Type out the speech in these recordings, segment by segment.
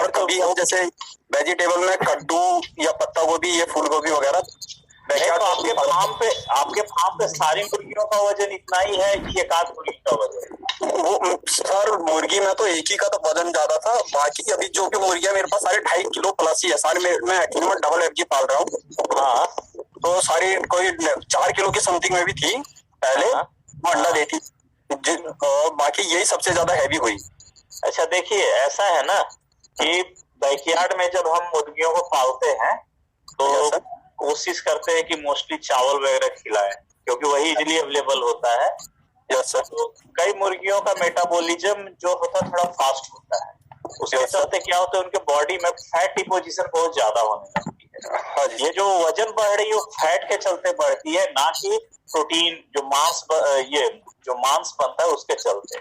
और कभी हम जैसे वेजिटेबल में कद्दू या पत्ता गोभी, ये फूल गोभी वगैरह। तो आपके फार्म पे सारी मुर्गियों का वजन इतना ही है कि एक आध मुर्गी का वजन? वो सर मुर्गी में तो एक ही का तो वजन ज्यादा था, बाकी अभी जो भी मुर्गियां मेरे पास सारी 2.5 किलो प्लस ही है सारी। मैं एक्चुअली में डबल एफजी पाल रहा हूँ। हाँ, तो सारी कोई 4 किलो की समथिंग में भी थी पहले, वो अंडा देती, और बाकी यही सबसे ज्यादा हैवी हुई। अच्छा देखिए, ऐसा है ना कि बैकयार्ड में जब हम मुर्गियों को पालते हैं तो कोशिश करते हैं कि मोस्टली चावल वगैरह खिलाएं, क्योंकि वही इजीली अवेलेबल होता है। Yes sir. तो कई मुर्गियों का मेटाबॉलिज्म जो होता है थोड़ा फास्ट होता है, उसके चलते क्या होता है उनके बॉडी में फैट डिपोजिशन बहुत ज्यादा होने लगती है। ये जो वजन बढ़ रही है वो फैट के चलते बढ़ती है, ना कि प्रोटीन जो मांस बनता है उसके चलते।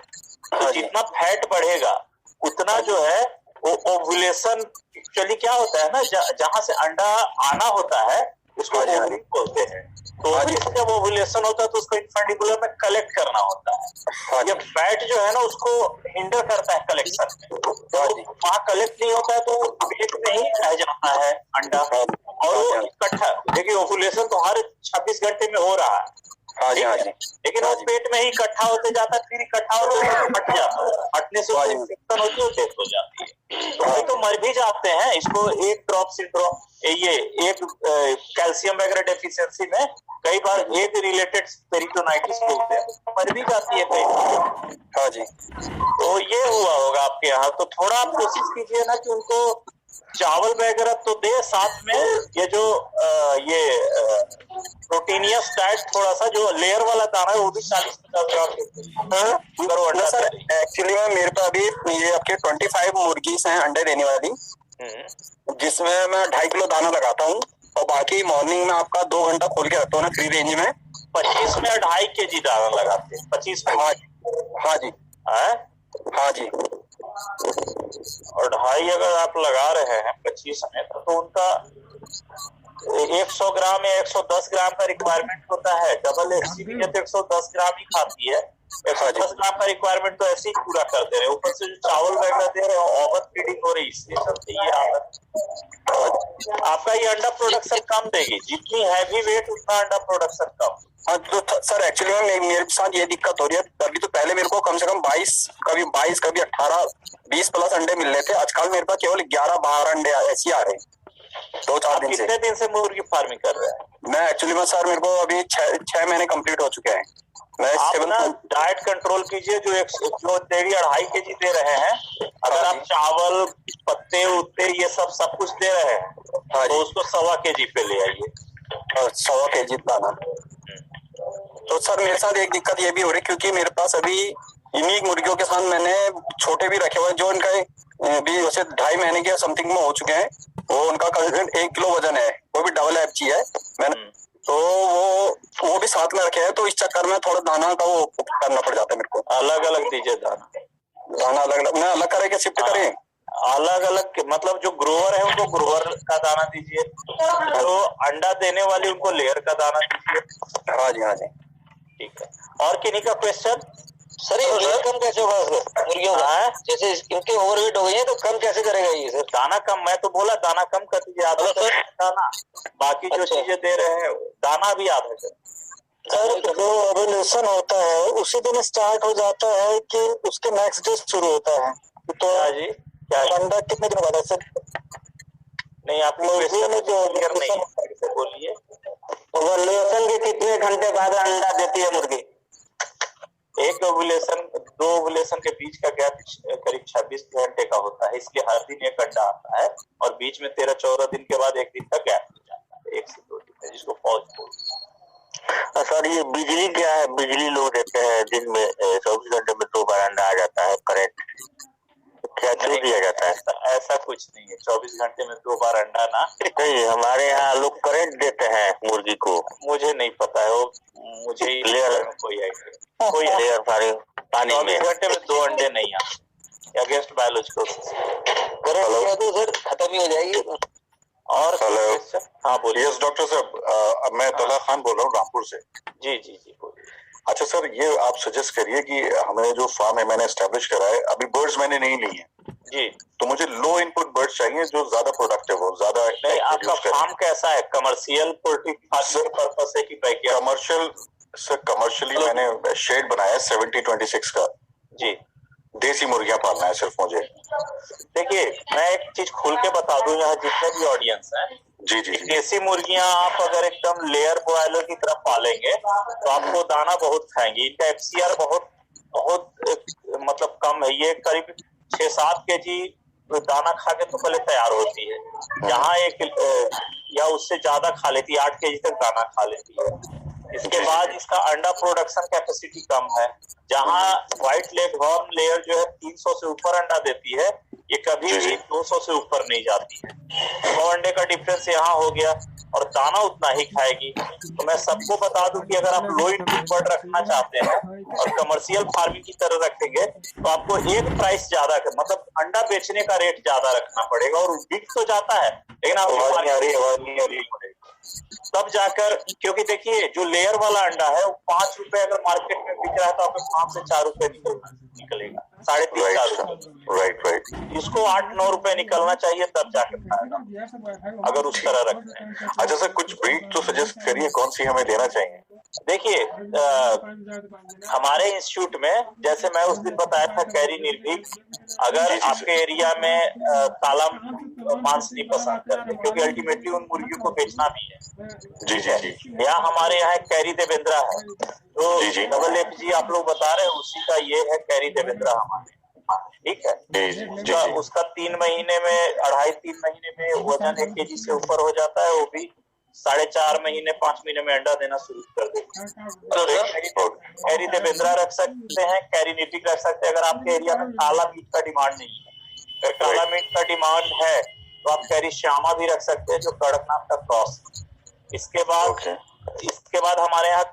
तो जितना फैट बढ़ेगा उतना जो है वो ओव्यूलेशन, एक्चुअली क्या होता है ना, जहां से अंडा आना होता है उसको ओवरी बोलते हैं। तो ओवरी से जब ओव्यूलेशन होता है तो उसको इंफंडिबुलर में कलेक्ट करना होता है। ये फैट जो है ना उसको हिंडर करता है कलेक्शन में, तो वहां कलेक्ट नहीं होता है तो पेट में ही रह जाता है अंडा। और वो इकट्ठा, देखिए ओव्यूलेशन तो हर 26 घंटे में हो रहा है, लेकिन वो पेट में ही इकट्ठा होते जाता है, फिर इकट्ठा होते हट जाता है, हटने से इन्फेक्शन होती है, डेथ हो जाती है। तो कोई तो मर भी जाते हैं। इसको एक ड्रॉप सिंड्रोम, ये एक कैल्शियम वगैरह डेफिशिएंसी में कई बार एग रिलेटेड पेरिटोनाइटिस बोलते हैं, मर भी जाती है कई बार। हाँ जी। तो ये हुआ होगा आपके यहाँ। तो थोड़ा आप कोशिश कीजिए ना कि उनको चावल वगैरह तो दे, साथ में ये जो प्रोटीनियस डाइट, थोड़ा सा जो लेयर वाला दाना है वो भी 40-50 ग्राम दे। सर एक्चुअली में मेरे पास अभी ये आपके 25 मुर्गीज हैं अंडे देने वाली, जिसमें मैं 2.5 किलो दाना लगाता हूँ, और बाकी मॉर्निंग में आपका 2 घंटा खोल के रखता हूँ ना फ्री रेंज में। 25 में 2.5 kg दाना लगाते हैं? 25 में? हाँ जी, हाँ जी। और 2.5 अगर आप लगा रहे हैं 25 में, तो उनका 100 ग्राम या 110 ग्राम का रिक्वायरमेंट होता है। डबल एफसी भी है तो 110 ग्राम ही खाती है। 110 ग्राम का रिक्वायरमेंट तो ऐसे ही पूरा कर दे रहे हैं। ऊपर से जो चावल वगैरह दे रहे हैं ओवर फीडिंग हो रही है, इसलिए चलते ये आदत। आपका ये अंडा प्रोडक्शन कम देगी, जितनी हैवी वेट उतना अंडा प्रोडक्शन कम। हाँ तो सर एक्चुअली में मेरे साथ ये दिक्कत हो रही है। अभी तो पहले मेरे को कम से कम 22, कभी 18, 20 प्लस अंडे मिल रहे थे। आजकल मेरे पास केवल 11-12 अंडे ऐसे आ रहे हैं 2-4 दिन से। कितने दिन से मुर्गी फार्मिंग कर रहे हैं? मैं एक्चुअली में सर मेरे को अभी 6 महीने कंप्लीट हो चुके हैं। आप ना डाइट कंट्रोल कीजिए। जो 1.5 kg दे रहे हैं, अगर आप चावल, पत्ते उत्ते ये सब कुछ दे रहे हैं तो उसको 1.25 kg पे ले आइए। 1.25 kg दाना। तो सर मेरे साथ एक दिक्कत ये भी हो रही, क्योंकि मेरे पास अभी इन्हीं मुर्गियों के साथ मैंने छोटे भी रखे हुए हैं, जो इनका भी वैसे 2.5 महीने के समथिंग में हो चुके हैं। वो उनका 1 किलो वजन है, वो भी डबल एफजी है मैंने, तो वो भी साथ में रखे हैं। तो इस चक्कर में थोड़ा दाना का वो करना पड़ जाता है मेरे को। अलग अलग दीजिए दाना अलग मैं अलग करके शिफ्ट करें। अलग अलग मतलब जो ग्रोअर है उनको ग्रोअर का दाना दीजिए, जो अंडा देने वाली उनको लेयर का दाना दीजिए। हाँ जी, हाँ जी, ठीक है। और किन्हीं का क्वेश्चन? सर ये वेट कम कैसे होगा मुर्गियों का? जैसे इनके ओवरवेट हो गई है तो कम कैसे करेगा ये सर? दाना कम, मैं तो बोला दाना कम कर दीजिए, आधा दाना, बाकी जो चीजें दे रहे हैं दाना भी आधा कर। सर जो ओव्यूलेशन होता है उसी दिन स्टार्ट हो जाता है कि उसके नेक्स्ट डे शुरू होता है? तो जी क्या अंडा कितने दिन बाद सर? नहीं, आप मुर्गी में जो बोलिए, ओव्यूलेशन के कितने घंटे बाद अंडा देती है मुर्गी? एक ओव्यूलेशन, 2 ओव्यूलेशन के बीच का गैप करीब 26 घंटे का होता है, इसलिए हर दिन एक अंडा आता है, और बीच में 13-14 दिन के बाद 1 दिन का गैप हो जाता है, 1 से 2 दिन, जिसको पॉज बोलते हैं। सर ये बिजली क्या है? बिजली लोग देते हैं दिन में 24 घंटे में 2 बार अंडा आ जाता है, करंट क्या क्यों दिया जाता है? ऐसा कुछ नहीं है, 24 घंटे में 2 बार अंडा ना। नहीं, हमारे यहाँ लोग करंट देते हैं मुर्गी को। मुझे नहीं पता है वो, मुझे लेयर कोई आइडिया, कोई लेयर सारे पानी में 24 घंटे में 2 अंडे नहीं आते, अगेंस्ट बायोलॉजिकल करंट तो सर खत्म ही हो जाएगी। और हाँ बोलिए। यस डॉक्टर साहब, मैं तला खान बोल रहा हूँ रामपुर से। जी जी जी बोलिए। अच्छा सर, ये आप सजेस्ट करिए कि हमें जो फार्म है मैंने एस्टेब्लिश करा है, अभी बर्ड्स मैंने नहीं ली है, जी। तो मुझे लो इनपुट बर्ड्स चाहिए जो ज्यादा प्रोडक्टिव हो, ज्यादा नहीं, आपका फार्म कैसा है? कमर्शियल पोल्ट्री फार्मिंग पर्पस है कि बैकयार्ड? कमर्शियल सर, कमर्शियली मैंने शेड बनाया है 70-26 का जी। देसी मुर्गियां पालना है सिर्फ मुझे। देखिए, मैं एक चीज खुल के बता दूं यहाँ जितने भी ऑडियंस हैं, जी जी जी देसी मुर्गियां आप अगर एकदम लेयर ब्रॉयलर की तरफ पालेंगे तो आपको दाना बहुत खाएंगे। इनका एफसीआर बहुत बहुत मतलब कम है। ये करीब 6-7 केजी दाना खा के तो पहले तैयार होती है, जहाँ एक या उससे ज्यादा खा लेती है, 8 केजी तक दाना खा लेती है। इसके बाद इसका अंडा प्रोडक्शन कैपेसिटी कम है। जहाँ व्हाइट लेग हॉर्न लेयर जो है 300 से ऊपर अंडा देती है, ये कभी भी 200 से ऊपर नहीं जाती है। 100 अंडे का डिफरेंस यहाँ हो गया और दाना उतना ही खाएगी। तो मैं सबको बता दूं कि अगर आप लो इनपुट बर्ड रखना चाहते हैं और कमर्शियल फार्मिंग की तरह रखेंगे तो आपको एक प्राइस ज्यादा मतलब अंडा बेचने का रेट ज्यादा रखना पड़ेगा। और बिक तो जाता है लेकिन आपको तब जाकर, क्योंकि देखिए जो लेयर वाला अंडा है वो 5 रुपए अगर मार्केट में बिक रहा है तो आपको 5 से 4 रुपए निकलेगा, 3.5-4 रुपए। राइट। इसको 8-9 रुपए निकलना चाहिए तब जाकर खाएगा अगर उस तरह रखते हैं। अच्छा सर, कुछ ब्रीड तो सजेस्ट करिए कौन सी हमें देना चाहिए। देखिए, हमारे इंस्टीट्यूट में जैसे मैं उस दिन बताया था कैरी निर्भीक, अगर आपके एरिया में काला मांस नहीं पसंद करते, क्योंकि अल्टीमेटली उन मुर्गियों को बेचना भी है। जी जी जी यहाँ हमारे यहाँ कैरी देवेंद्रा है, तो डबल FG आप लोग बता रहे हैं उसी का ये है कैरी देवेंद्रा हमारे, ठीक है। उसका 3 महीने में 2.5-3 महीने में वजन 1 केजी से ऊपर हो जाता है। वो भी 4.5 महीने 5 महीने में अंडा देना शुरू कर देता है। कैरी देवेंद्रा रख सकते हैं, कैरी निर्भीक रख सकते हैं। अगर आपके एरिया में काला मीट का डिमांड नहीं है, अगर काला मीट का डिमांड है तो आप कैरी श्यामा भी रख सकते हैं जो कड़कनाथ का क्रॉस। इसके बाद हमारे यहाँ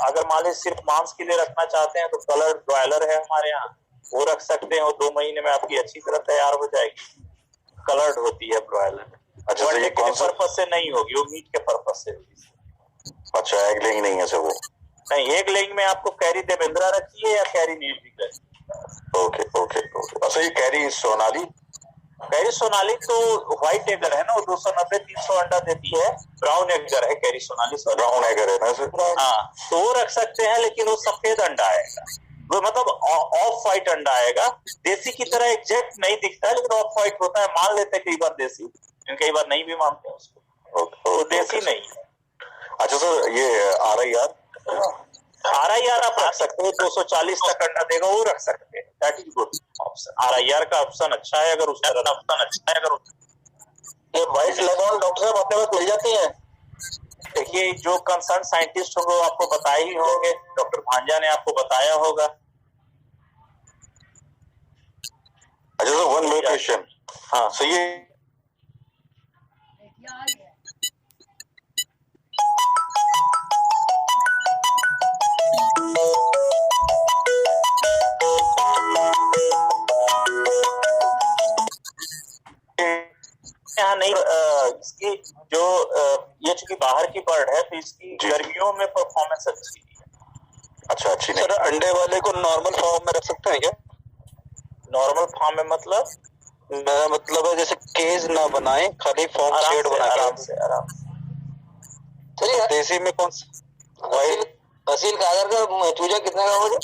अगर मान लीजिए सिर्फ मांस के लिए रखना चाहते हैं तो कलर्ड ब्रॉयलर है हमारे यहाँ, वो रख सकते हैं। वो 2 महीने में आपकी अच्छी तरह तैयार हो जाएगी। कलर्ड होती है ब्रॉयलर। अच्छा, अंडे के पर्पस से नहीं होगी, वो मीट के पर्पस से होगी। अच्छा, एग लेइंग नहीं है सर वो? नहीं, एग लेइंग में आपको कैरी देवेंद्रा रखिए या कैरी निर्भीक रखिए। Okay okay okay. अच्छा, ये कैरी सोनाली? कैरी सोनाली तो व्हाइट एगर है ना, वो 290-300 अंडा देती है। ब्राउन एगर है कैरी सोनाली। ब्राउन एगर है ना सर? हाँ, तो वो रख सकते हैं, लेकिन वो सफेद अंडा आएगा, वो मतलब ऑफ व्हाइट अंडा आएगा। देसी की तरह एग्जैक्ट नहीं दिखता है, लेकिन ऑफ व्हाइट होता है। मान लेते हैं कई बार देसी, कई बार नहीं भी मानते हैं उसको, तो देसी नहीं है। अच्छा सर, ये RIR आप रख सकते हो, 240 तक अंडा देगा, वो रख सकते हैं। That is good option. RIR का ऑप्शन अच्छा है अगर उसका ऑप्शन अच्छा है। अगर ये व्हाइट लेगॉन डॉक्टर साहब अपने पास मिल जाती है? देखिए, जो कंसर्न साइंटिस्ट होंगे वो आपको बताए ही होंगे, डॉक्टर भांजा ने आपको बताया होगा। अच्छा सर, वन मोर क्वेश्चन। हाँ, सो ये यहाँ नहीं इसकी जो ये चूंकि बाहर की बर्ड है तो इसकी गर्मियों में परफॉर्मेंस अच्छी है। अच्छा, अच्छी नहीं। सर, अंडे वाले को नॉर्मल फॉर्म में रख सकते हैं क्या? नॉर्मल फॉर्म में मतलब? मेरा मतलब है जैसे केज ना बनाए, खाली फॉर्म शेड बना के। आराम से। चलिए, देसी में कौन सा? असील कागर का चूजा कितने का होगा?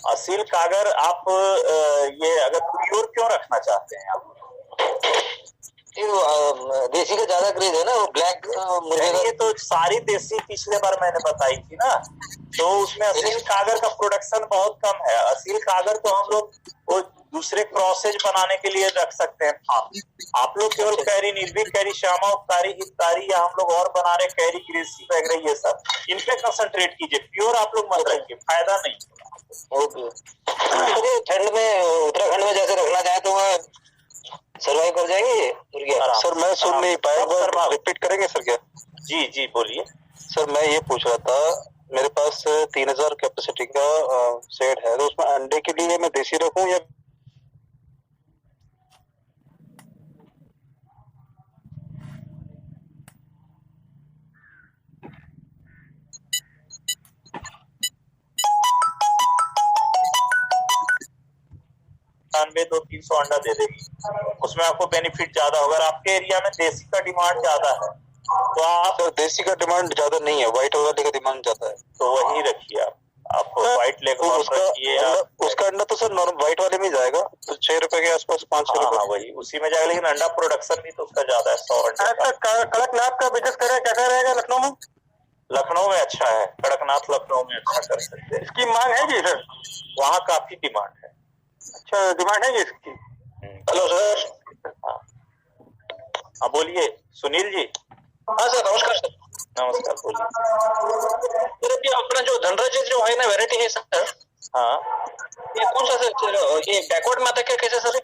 असील कागर आप ये अगर प्योर क्यों रखना चाहते हैं आप? देसी का ज्यादा क्रेज है ना, वो ब्लैक मुर्गे का। ये तो सारी देसी पिछले बार मैंने बताई थी ना, तो उसमें असील कागर का प्रोडक्शन बहुत कम है। असील कागर तो हम लोग वो दूसरे क्रॉसेज बनाने के लिए रख सकते हैं फार्म। आप लोग केवल कैरी निर्भीक, कैरी श्यामा, उपकारी, हितकारी, या हम लोग और बना रहे कैरी ग्रेसी वगैरह, ये सब इन पे कंसंट्रेट कीजिए। प्योर आप लोग मत रखिए, फायदा नहीं। ओके। ठंड में उत्तराखंड में जैसे रखना चाहे तो वह सर्वाइव कर जाएंगे मुर्गियां? सर, मैं सुन नहीं पाया, रिपीट करेंगे सर क्या? जी जी, बोलिए सर। मैं ये पूछ रहा था, मेरे पास 3000 कैपेसिटी का शेड है, तो उसमें अंडे के लिए मैं देसी रखूं या 200-300 अंडा दे देगी, उसमें आपको बेनिफिट ज्यादा होगा। अगर आपके एरिया में देसी का डिमांड ज्यादा है तो आप सर देसी का डिमांड ज्यादा नहीं है, व्हाइट वाले का डिमांड ज्यादा है। तो वही रखिए आप व्हाइट लेगहॉर्न रखिए। उसका अंडा तो सर नॉर्मल व्हाइट वाले में जाएगा, तो 6 रुपए के आसपास, 5-6 रुपए। हाँ वही उसी में जाएगा, लेकिन अंडा प्रोडक्शन भी तो उसका ज्यादा है। 100 अंडा। कड़कनाथ का बिजनेस करें, कैसा रहेगा लखनऊ में? लखनऊ में अच्छा है, कड़कनाथ लखनऊ में अच्छा कर सकते हैं। इसकी मांग है जी सर? वहाँ काफी डिमांड है। अच्छा डिमांड है जी इसकी। Hello sir. हाँ बोलिए सुनील जी। हाँ सर नमस्कार सर। नमस्कार बोलिए। सर अभी अपना जो धनराज जो है ना वैरायटी है सर, हाँ ये कौन सा सर? ये बैकवर्ड में आता क्या, कैसे sir?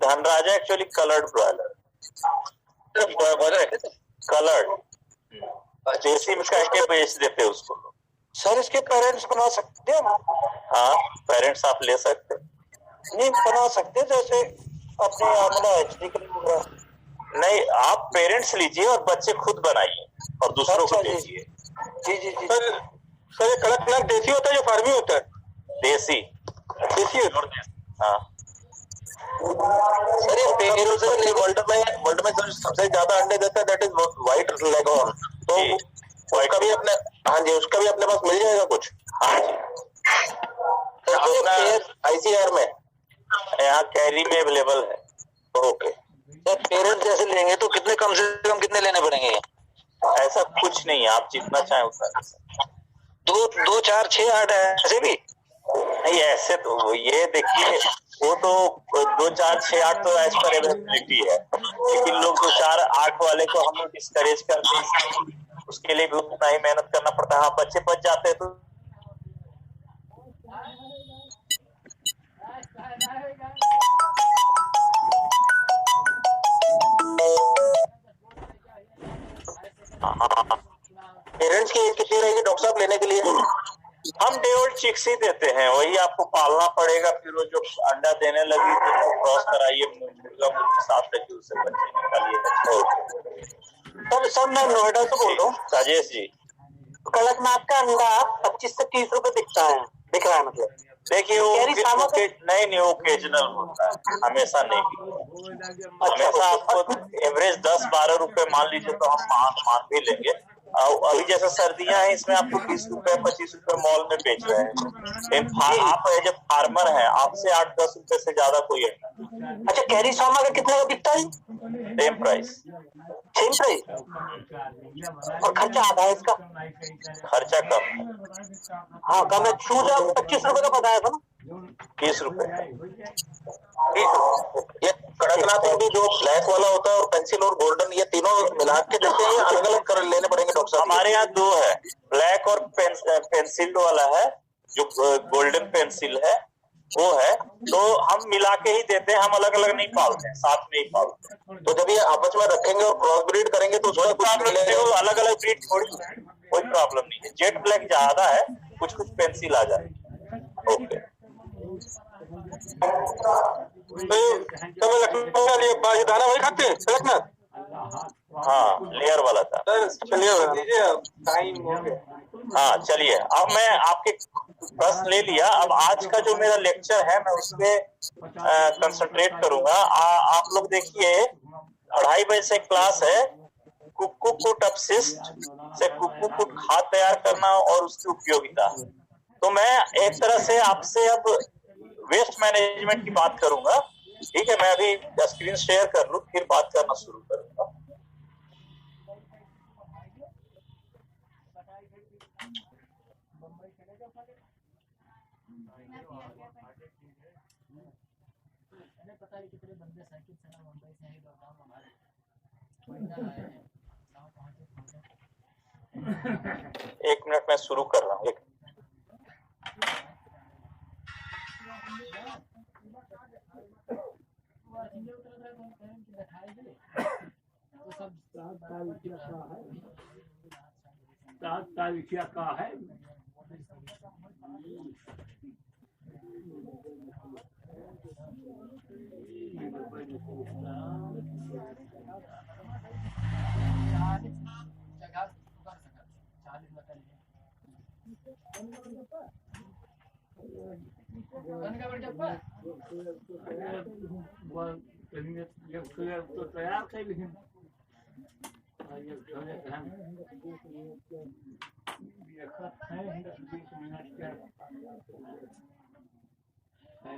Dhanraja actually coloured broiler, coloured देसी में कह के बेच देते उसको। सर इसके पेरेंट्स बना सकते हैं? हाँ पेरेंट्स आप ले सकते, नहीं बना सकते, जैसे अपने आमला HD नहीं आप पेरेंट्स लीजिए और बच्चे खुद बनाइए और दूसरों को दीजिए। जी जी जी सर। सर ये कड़कनाथ देसी होता है जो फार्मी होता है? देसी हाँ सर ये वर्ल्ड में जो सबसे ज्यादा अंडे देता है दैट इज व्हाइट लेगहॉर्न, तो उसका भी अपने, हाँ जी उसका भी अपने पास मिल जाएगा कुछ? हाँ जी ICR में यहाँ कैरी में अवेलेबल है। Okay sir. पेरेंट्स जैसे लेंगे तो कितने कम से कम कितने लेने पड़ेंगे? ऐसा कुछ नहीं है, आप जितना चाहें उतना ले सकते। 2, 4, 6, 8 ऐसे भी नहीं ऐसे तो ये देखिए वो तो 2, 4, 6, 8 तो एज पर अवेलेबिलिटी है, लेकिन लोग 2, 4, 8 वाले को हम लोग डिस्करेज करते हैं, उसके लिए भी उतना ही मेहनत करना पड़ता है। हाँ बच्चे बच जाते हैं तो पेरेंट्स की एज कितनी रहेगी डॉक्टर साहब लेने के लिए? हम डे ओल्ड चिक्स ही देते हैं, वही आपको पालना पड़ेगा, फिर वो जो अंडा देने लगी तो क्रॉस कराइए, मुर्गा मुर्गी साफ रखिए, उससे बच्चे निकालिए। सर मैं नोएडा से बोल रहा हूँ। राजेश जी कड़कनाथ का अंडा 25 से 30 रुपए दिख रहा है मतलब। देखिए वो नहीं ओकेजनल होता है, हमेशा नहीं। हमेशा आपको एवरेज 10-12 रुपए मान लीजिए तो हम मान भी लेंगे। अभी जैसे सर्दियां हैं इसमें आपको 20 रुपए 25 रुपए मॉल में बेच रहे हैं। आप जब फार्मर हैं आपसे 8-10 रुपए से ज्यादा कोई है। अच्छा कैरी सामा का कितने का बिकता है? Same price. सेम प्राइस और खर्चा आधा है इसका? खर्चा कम। हाँ कम है। शूज 25 रुपए का बताया था ना? 30 रुपए। ये कड़कनाथ में भी जो ब्लैक वाला होता है और पेंसिल और गोल्डन, ये तीनों मिला के देते हैं या अलग अलग कर लेने पड़ेंगे डॉक्टर साहब? हमारे यहाँ 2 है, ब्लैक और पेंसिल वाला है, जो गोल्डन पेंसिल है वो है, तो हम मिला के ही देते हैं, हम अलग अलग नहीं पालते हैं, साथ में ही पालते हैं। तो जब ये आपस में रखेंगे और क्रॉस ब्रीड करेंगे तो उसमें कुछ अलग अलग ब्रीड थोड़ी, कोई प्रॉब्लम नहीं है। जेट ब्लैक ज्यादा है, कुछ पेंसिल आ जाए। ओके तो दाना वही खाते हैं कड़कनाथ? हाँ लेयर वाला था। हाँ चलिए अब मैं आपके प्रश्न ले लिया, अब आज का जो मेरा लेक्चर है मैं उस पे कंसंट्रेट करूंगा। आप लोग देखिए 2:30 बजे से क्लास है, कुक्कुट अपशिष्ट से कुक्कुट खाद तैयार करना और उसकी उपयोगिता। तो मैं एक तरह से आपसे अब वेस्ट मैनेजमेंट की बात करूंगा, ठीक है? मैं अभी स्क्रीन शेयर कर लूं फिर बात करना शुरू करूंगा। एक मिनट मैं शुरू कर रहा हूँ। तारीखिया का है तो तैयार कर लेकिन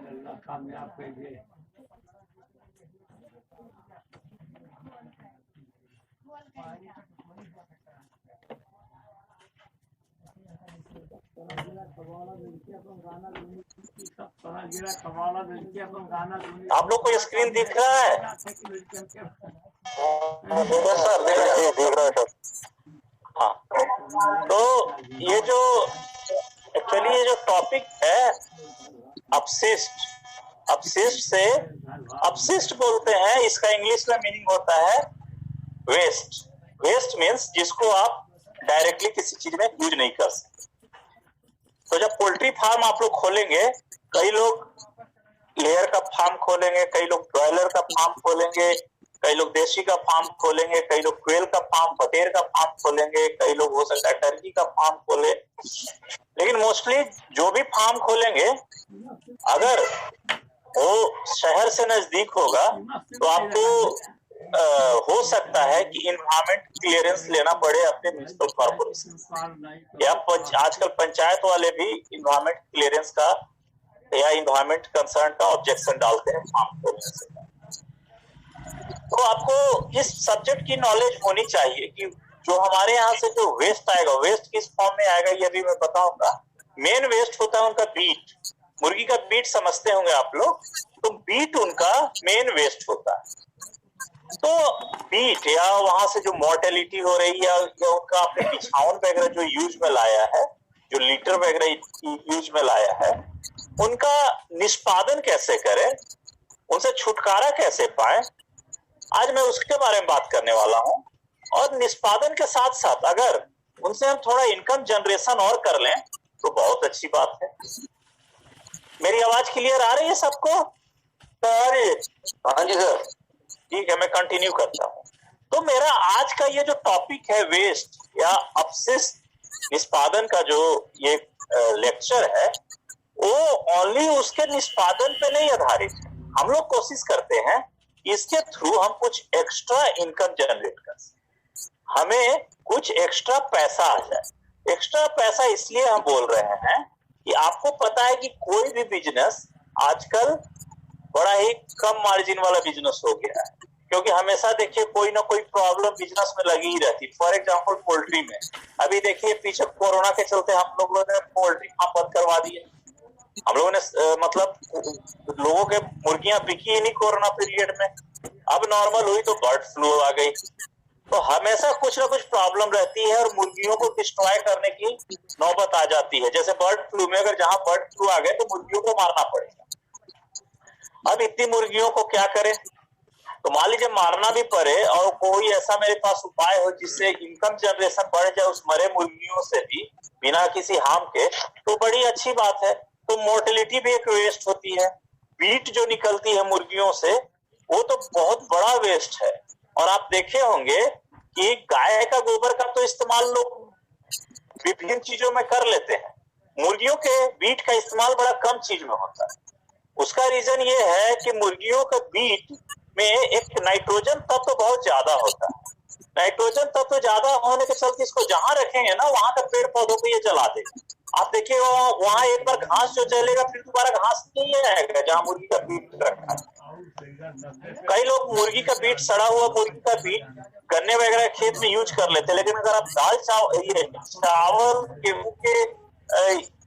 अल्लाह कामयाब कर दे। आप लोग को स्क्रीन दिख रहा है? सर देख रहा है सर। हाँ, तो ये जो एक्चुअली ये जो टॉपिक है अपशिष्ट, अपशिष्ट से अपशिष्ट बोलते हैं, इसका इंग्लिश में मीनिंग होता है वेस्ट। वेस्ट मीन्स जिसको आप डायरेक्टली किसी चीज में यूज नहीं कर सकते। तो जब पोल्ट्री फार्म आप लोग खोलेंगे, कई लोग लेयर का फार्म खोलेंगे, कई लोग ब्रॉयलर का फार्म खोलेंगे, कई लोग देसी का फार्म खोलेंगे, कई लोग क्वेल का फार्म, बटेर का फार्म खोलेंगे, कई लोग हो सकता है टर्की का फार्म खोले। लेकिन मोस्टली जो भी फार्म खोलेंगे, अगर वो शहर से नजदीक होगा तो आपको हो सकता है कि इन्वायरमेंट क्लियरेंस लेना पड़े अपने म्युनिसिपल कॉर्पोरेशन या आजकल पंचायत वाले भी इन्वायरमेंट क्लियरेंस का या इन्वायरमेंट कंसर्न का ऑब्जेक्शन डालते हैं फार्म खोलने से। तो आपको इस सब्जेक्ट की नॉलेज होनी चाहिए कि जो हमारे यहाँ से जो वेस्ट आएगा, वेस्ट किस फॉर्म में आएगा ये भी मैं बताऊंगा। मेन वेस्ट होता है उनका बीट, मुर्गी का बीट समझते होंगे आप लोग, तो बीट उनका मेन वेस्ट होता है। तो बीट या वहां से जो मोर्टेलिटी हो रही है या उनका आपने बिछावन वगैरह जो यूज में लाया है, जो लीटर वगैरह यूज में लाया है, उनका निष्पादन कैसे करें, उनसे छुटकारा कैसे पाए, आज मैं उसके बारे में बात करने वाला हूं। और निष्पादन के साथ साथ अगर उनसे हम थोड़ा इनकम जनरेशन और कर लें तो बहुत अच्छी बात है। मेरी आवाज क्लियर आ रही है सबको? हाँ जी सर। ठीक है, मैं कंटिन्यू करता हूँ। तो मेरा आज का ये जो टॉपिक है वेस्ट या अपशिष्ट निष्पादन का जो ये लेक्चर है, वो ओनली उसके निष्पादन पे नहीं आधारित है। हम लोग कोशिश करते हैं इसके थ्रू हम कुछ एक्स्ट्रा इनकम जनरेट कर सकें, हमें कुछ एक्स्ट्रा पैसा आ जाए। एक्स्ट्रा पैसा इसलिए हम बोल रहे हैं कि आपको पता है कि कोई भी बिजनेस आजकल बड़ा ही कम मार्जिन वाला बिजनेस हो गया है, क्योंकि हमेशा देखिए कोई ना कोई प्रॉब्लम बिजनेस में लगी ही रहती। फॉर एग्जांपल पोल्ट्री में अभी देखिए पीछे कोरोना के चलते हम लोगों ने पोल्ट्री फार्म बंद करवा दिए। हम लोगों ने मतलब लोगों के मुर्गियां बिकी ही नहीं कोरोना पीरियड में। अब नॉर्मल हुई तो बर्ड फ्लू आ गई। तो हमेशा कुछ ना कुछ प्रॉब्लम रहती है और मुर्गियों को डिस्ट्रॉय करने की नौबत आ जाती है। जैसे बर्ड फ्लू में अगर जहां बर्ड फ्लू आ गए तो मुर्गियों को मारना पड़ेगा। अब इतनी मुर्गियों को क्या करें? तो मान लीजिए मारना भी पड़े और कोई ऐसा मेरे पास उपाय हो जिससे इनकम जनरेशन बढ़ जाए उस मरे मुर्गियों से भी बिना किसी हार्म के, तो बड़ी अच्छी बात है। तो मोर्टेलिटी भी एक वेस्ट होती है। बीट जो निकलती है मुर्गियों से वो तो बहुत बड़ा वेस्ट है। और आप देखे होंगे कि गाय का गोबर का तो इस्तेमाल लोग विभिन्न चीजों में कर लेते हैं, मुर्गियों के बीट का इस्तेमाल बड़ा कम चीज में होता है। उसका रीजन ये है कि मुर्गियों के बीट में एक नाइट्रोजन तत्व बहुत ज्यादा होता है। नाइट्रोजन तत्व ज्यादा होने के चलते इसको जहां रखेंगे ना वहां का पेड़ पौधों को ये जला देगा। आप देखिए वहां एक बार घास जो जलेगा फिर दोबारा घास नहीं आएगा जहां मुर्गी का बीट रखा है। कई लोग मुर्गी का बीट, सड़ा हुआ मुर्गी का बीट गन्ने वगैरह खेत में यूज कर लेते हैं, लेकिन अगर आप दाल चावल गेहूं के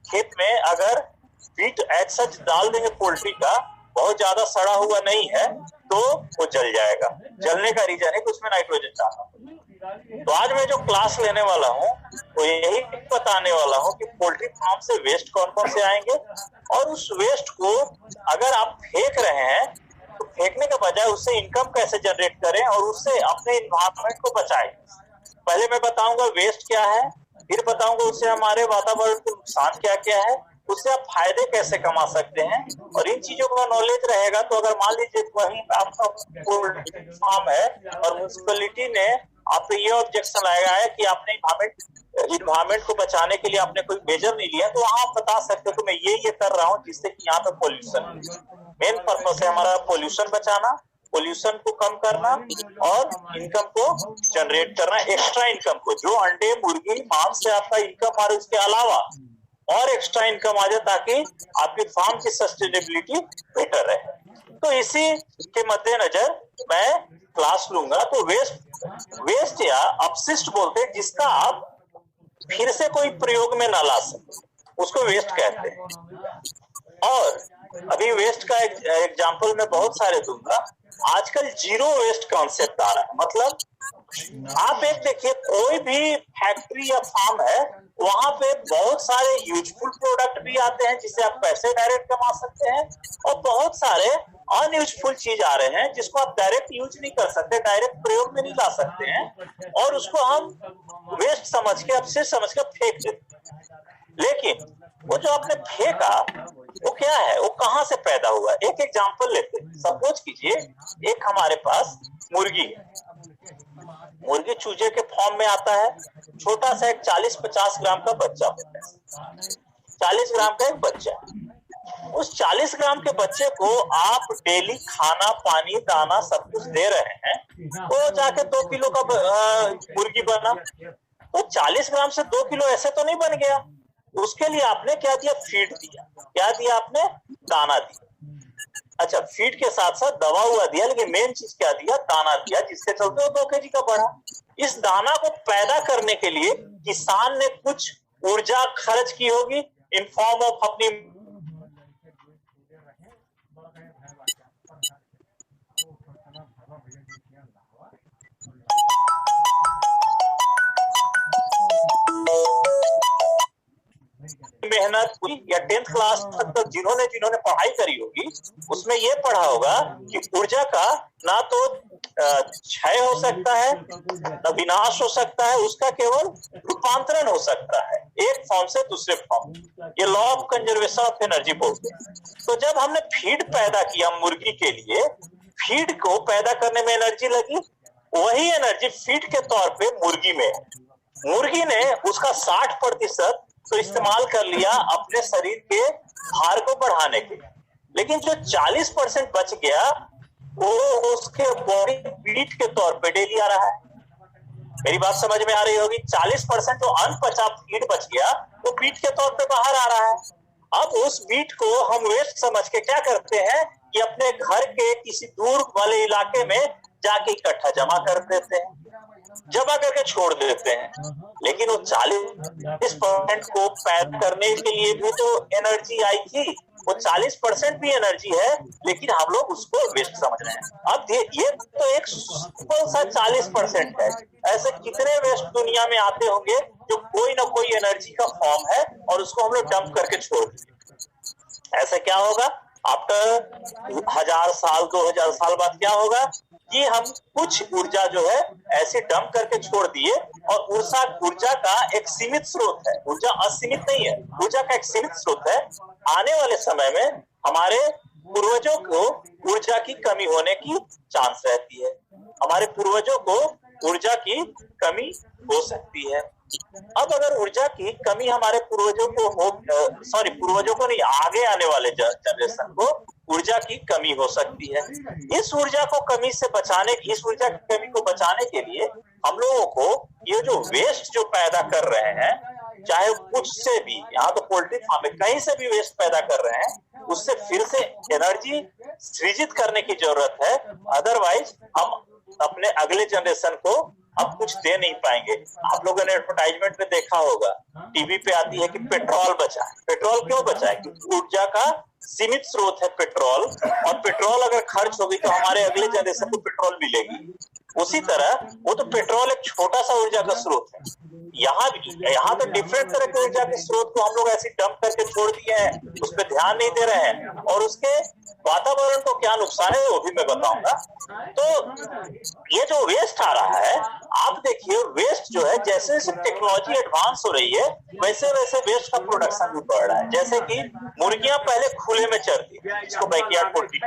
खेत में अगर बीट एज सच डाल देंगे पोल्ट्री का, बहुत ज्यादा सड़ा हुआ नहीं है तो वो जल जाएगा। जलने का रीजन है कि उसमें नाइट्रोजन डालना। तो आज मैं जो क्लास लेने वाला हूँ वो यही बताने वाला हूँ कि पोल्ट्री फार्म से वेस्ट कौन कौन से आएंगे और उस वेस्ट को अगर आप फेंक रहे हैं तो फेंकने के बजाय उससे इनकम कैसे जनरेट करें और उससे अपने इन्वायरमेंट को बचाएं। पहले मैं बताऊंगा वेस्ट क्या है, फिर बताऊंगा उससे हमारे वातावरण को नुकसान क्या क्या है, उससे आप फायदे कैसे कमा सकते हैं। और इन चीजों का नॉलेज रहेगा तो अगर मान लीजिए वहीं आपका पोल्ट्री फार्म है और म्युनिसिपैलिटी ने आप पे ये ऑब्जेक्शन आएगा है कि आपने इन्वायरमेंट को बचाने के लिए आपने कोई मेजर नहीं लिया, तो वहां आप बता सकते हो कि मैं ये कर रहा हूँ जिससे कि यहाँ पे पोल्यूशन, मेन पर्पस है हमारा पोल्यूशन बचाना, पोल्यूशन को कम करना और इनकम को जनरेट करना, एक्स्ट्रा इनकम को, जो अंडे मुर्गी मांस से आपका इनकम आ रहा है उसके अलावा और एक्स्ट्रा इनकम आ जाए ताकि आपकी फार्म की सस्टेनेबिलिटी बेटर रहे। तो इसी के मद्देनजर मैं क्लास लूंगा। तो वेस्ट या अपशिष्ट बोलते हैं जिसका आप फिर से कोई प्रयोग में ना ला सके, उसको वेस्ट कहते हैं। और अभी वेस्ट का एग्जांपल मैं बहुत सारे दूंगा। आजकल जीरो वेस्ट कॉन्सेप्ट आ रहा है, मतलब आप एक देखिए कोई भी फैक्ट्री या फार्म है, वहां पे बहुत सारे यूजफुल प्रोडक्ट भी आते हैं जिससे आप पैसे डायरेक्ट कमा सकते हैं, और बहुत सारे अनयूजफुल चीज आ रहे हैं जिसको आप डायरेक्ट यूज नहीं कर सकते, डायरेक्ट प्रयोग में नहीं ला सकते हैं, और उसको हम वेस्ट समझ के, अपशिष्ट समझ के फेंक देते हैं। लेकिन वो जो आपने फेंका वो क्या है, वो कहां से पैदा हुआ? एक एग्जांपल लेते हैं। सपोज कीजिए एक हमारे पास मुर्गी है, मुर्गी चूजे के फॉर्म में आता है, छोटा सा एक 40-50 ग्राम का बच्चा होता है, 40 ग्राम का एक बच्चा। उस 40 ग्राम के बच्चे को आप डेली खाना पानी दाना सब कुछ दे रहे हैं, वो जाके 2 किलो का मुर्गी बना। तो 40 ग्राम से 2 किलो ऐसे तो नहीं बन गया, उसके लिए आपने क्या दिया? फीड दिया। क्या दिया आपने? दाना दिया। अच्छा, फीड के साथ साथ दवा हुआ दिया, लेकिन मेन चीज क्या दिया? दाना दिया, जिसके चलते वो 2 kg का बढ़ा। इस दाना को पैदा करने के लिए किसान ने कुछ ऊर्जा खर्च की होगी इन फॉर्म ऑफ अपनी मेहनत हुई, या 10th क्लास तक जिन्होंने पढ़ाई करी होगी उसमें ये पढ़ा होगा कि ऊर्जा का ना तो क्षय हो सकता है ना विनाश हो सकता है, उसका केवल रूपांतरण हो सकता है एक फॉर्म से दूसरे फॉर्म। ये law of conservation of energy बोलते हैं। तो जब हमने फीड पैदा किया मुर्गी के लिए, फीड को पैदा करने में एनर्जी लगी, वही एनर्जी फीड के तौर पे मुर्गी में है। मुर्गी ने उसका 60% तो इस्तेमाल कर लिया अपने शरीर के भार को बढ़ाने के, लेकिन जो 40% बच गया वो उसके बॉडी बीट के तौर पे डेली आ रहा है। मेरी बात समझ में आ रही होगी? 40% जो अनपचा फीड बच गया वो बीट के तौर पे बाहर आ रहा है। अब उस बीट को हम वेस्ट समझ के क्या करते हैं कि अपने घर के किसी दूर वाले इलाके में जाके इकट्ठा जमा कर देते हैं, जमा करके छोड़ देते हैं। लेकिन वो 40% को पैदा करने के लिए भी तो एनर्जी आई थी, वो 40% भी एनर्जी है, लेकिन हम लोग उसको वेस्ट समझ रहे हैं। अब ये तो एक सिंपल सा 40% है, ऐसे कितने वेस्ट दुनिया में आते होंगे जो कोई ना कोई एनर्जी का फॉर्म है और उसको हम लोग डंप करके छोड़ देंगे। ऐसे क्या होगा? आफ्टर 1000 साल 2000 साल बाद क्या होगा कि हम कुछ ऊर्जा जो है ऐसे डंप करके छोड़ दिए, और ऊर्जा का एक सीमित स्रोत है, ऊर्जा असीमित नहीं है, ऊर्जा का एक सीमित स्रोत है। आने वाले समय में हमारे पूर्वजों को ऊर्जा की कमी होने की चांस रहती है, हमारे पूर्वजों को ऊर्जा की कमी हो सकती है। अब अगर ऊर्जा की कमी हमारे पूर्वजों को पूर्वजों को नहीं, आगे आने वाले जनरेशन को ऊर्जा की कमी हो सकती है। इस ऊर्जा को कमी से बचाने, इस ऊर्जा की कमी को बचाने के लिए हम लोगों को ये जो वेस्ट जो पैदा कर रहे हैं, चाहे कुछ से भी, यहाँ तो पोल्ट्री फार्म में कहीं से भी वेस्ट पैदा कर रहे हैं, उससे फिर से एनर्जी सृजित करने की जरूरत है। अदरवाइज हम अपने अगले जनरेशन को अब कुछ दे नहीं पाएंगे। आप लोगों ने एडवर्टाइजमेंट में देखा होगा, टीवी पे आती है कि पेट्रोल बचाएं। पेट्रोल क्यों बचाएं? क्योंकि ऊर्जा का सीमित स्रोत है पेट्रोल, और पेट्रोल अगर खर्च होगी तो हमारे अगले जनरेशन को पेट्रोल मिलेगी। उसी तरह वो तो पेट्रोल एक छोटा सा ऊर्जा का स्रोत है, यहाँ तो डिफरेंट तरह के ऊर्जा के स्रोत को हम लोग ऐसे डंप करके छोड़ दिए हैं, उस पर ध्यान नहीं दे रहे हैं, और उसके वातावरण को क्या नुकसान है वो भी मैं बताऊंगा। तो ये जो वेस्ट आ रहा है, आप देखिए वेस्ट जो है, जैसे जैसे टेक्नोलॉजी एडवांस हो रही है वैसे वैसे वेस्ट का प्रोडक्शन भी बढ़ रहा है। जैसे कि मुर्गियां पहले खुले में चरती, इसको बैकयार्ड पोल्ट्री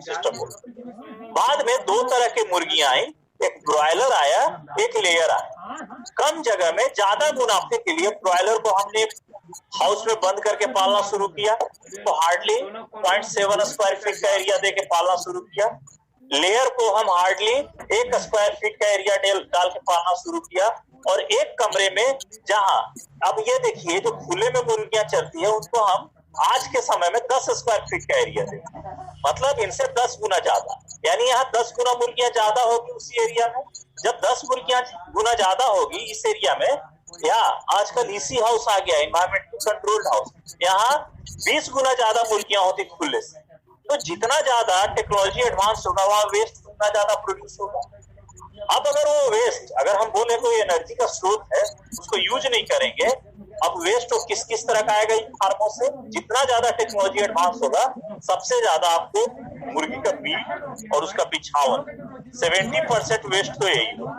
सिस्टम बोलते हैं। बाद में 2 तरह की मुर्गियां आई, एक ब्रॉयलर आया, एक लेयर आया। कम जगह में ज्यादा मुनाफे के लिए ब्रॉयलर को हमने हाउस में बंद करके पालना शुरू किया, तो हार्डली 0.7 स्क्वायर फीट का एरिया देके पालना शुरू किया। लेयर को हम हार्डली 1 स्क्वायर फीट का एरिया डाल के पालना शुरू किया। और एक कमरे में जहां, अब ये देखिए, जो खुले में मुर्गियां चलती है उनको हम आज के समय में 10 स्क्वायर फीट का एरिया देते हैं, मतलब इनसे 10 गुना ज्यादा। यानी यहाँ 10 गुना मुर्गियां ज्यादा होगी उसी एरिया में। जब 10 मुर्गियां गुना ज्यादा होगी इस एरिया में, या आजकल इसी हाउस आ गया, एनवायरमेंटल कंट्रोल्ड हाउस, यहाँ 20 गुना ज्यादा मुर्गियां होती खुले से। तो जितना ज्यादा टेक्नोलॉजी एडवांस होगा वहां वेस्ट उतना ज्यादा प्रोड्यूस होगा। अब अगर वो वेस्ट, अगर हम बोले कोई एनर्जी का स्रोत है उसको यूज नहीं करेंगे, अब वेस्ट तो किस किस तरह का आएगा इन फार्मों से? जितना ज्यादा टेक्नोलॉजी एडवांस होगा सबसे ज्यादा आपको मुर्गी का मीट और उसका बिछावन, 70% वेस्ट तो यही होगा।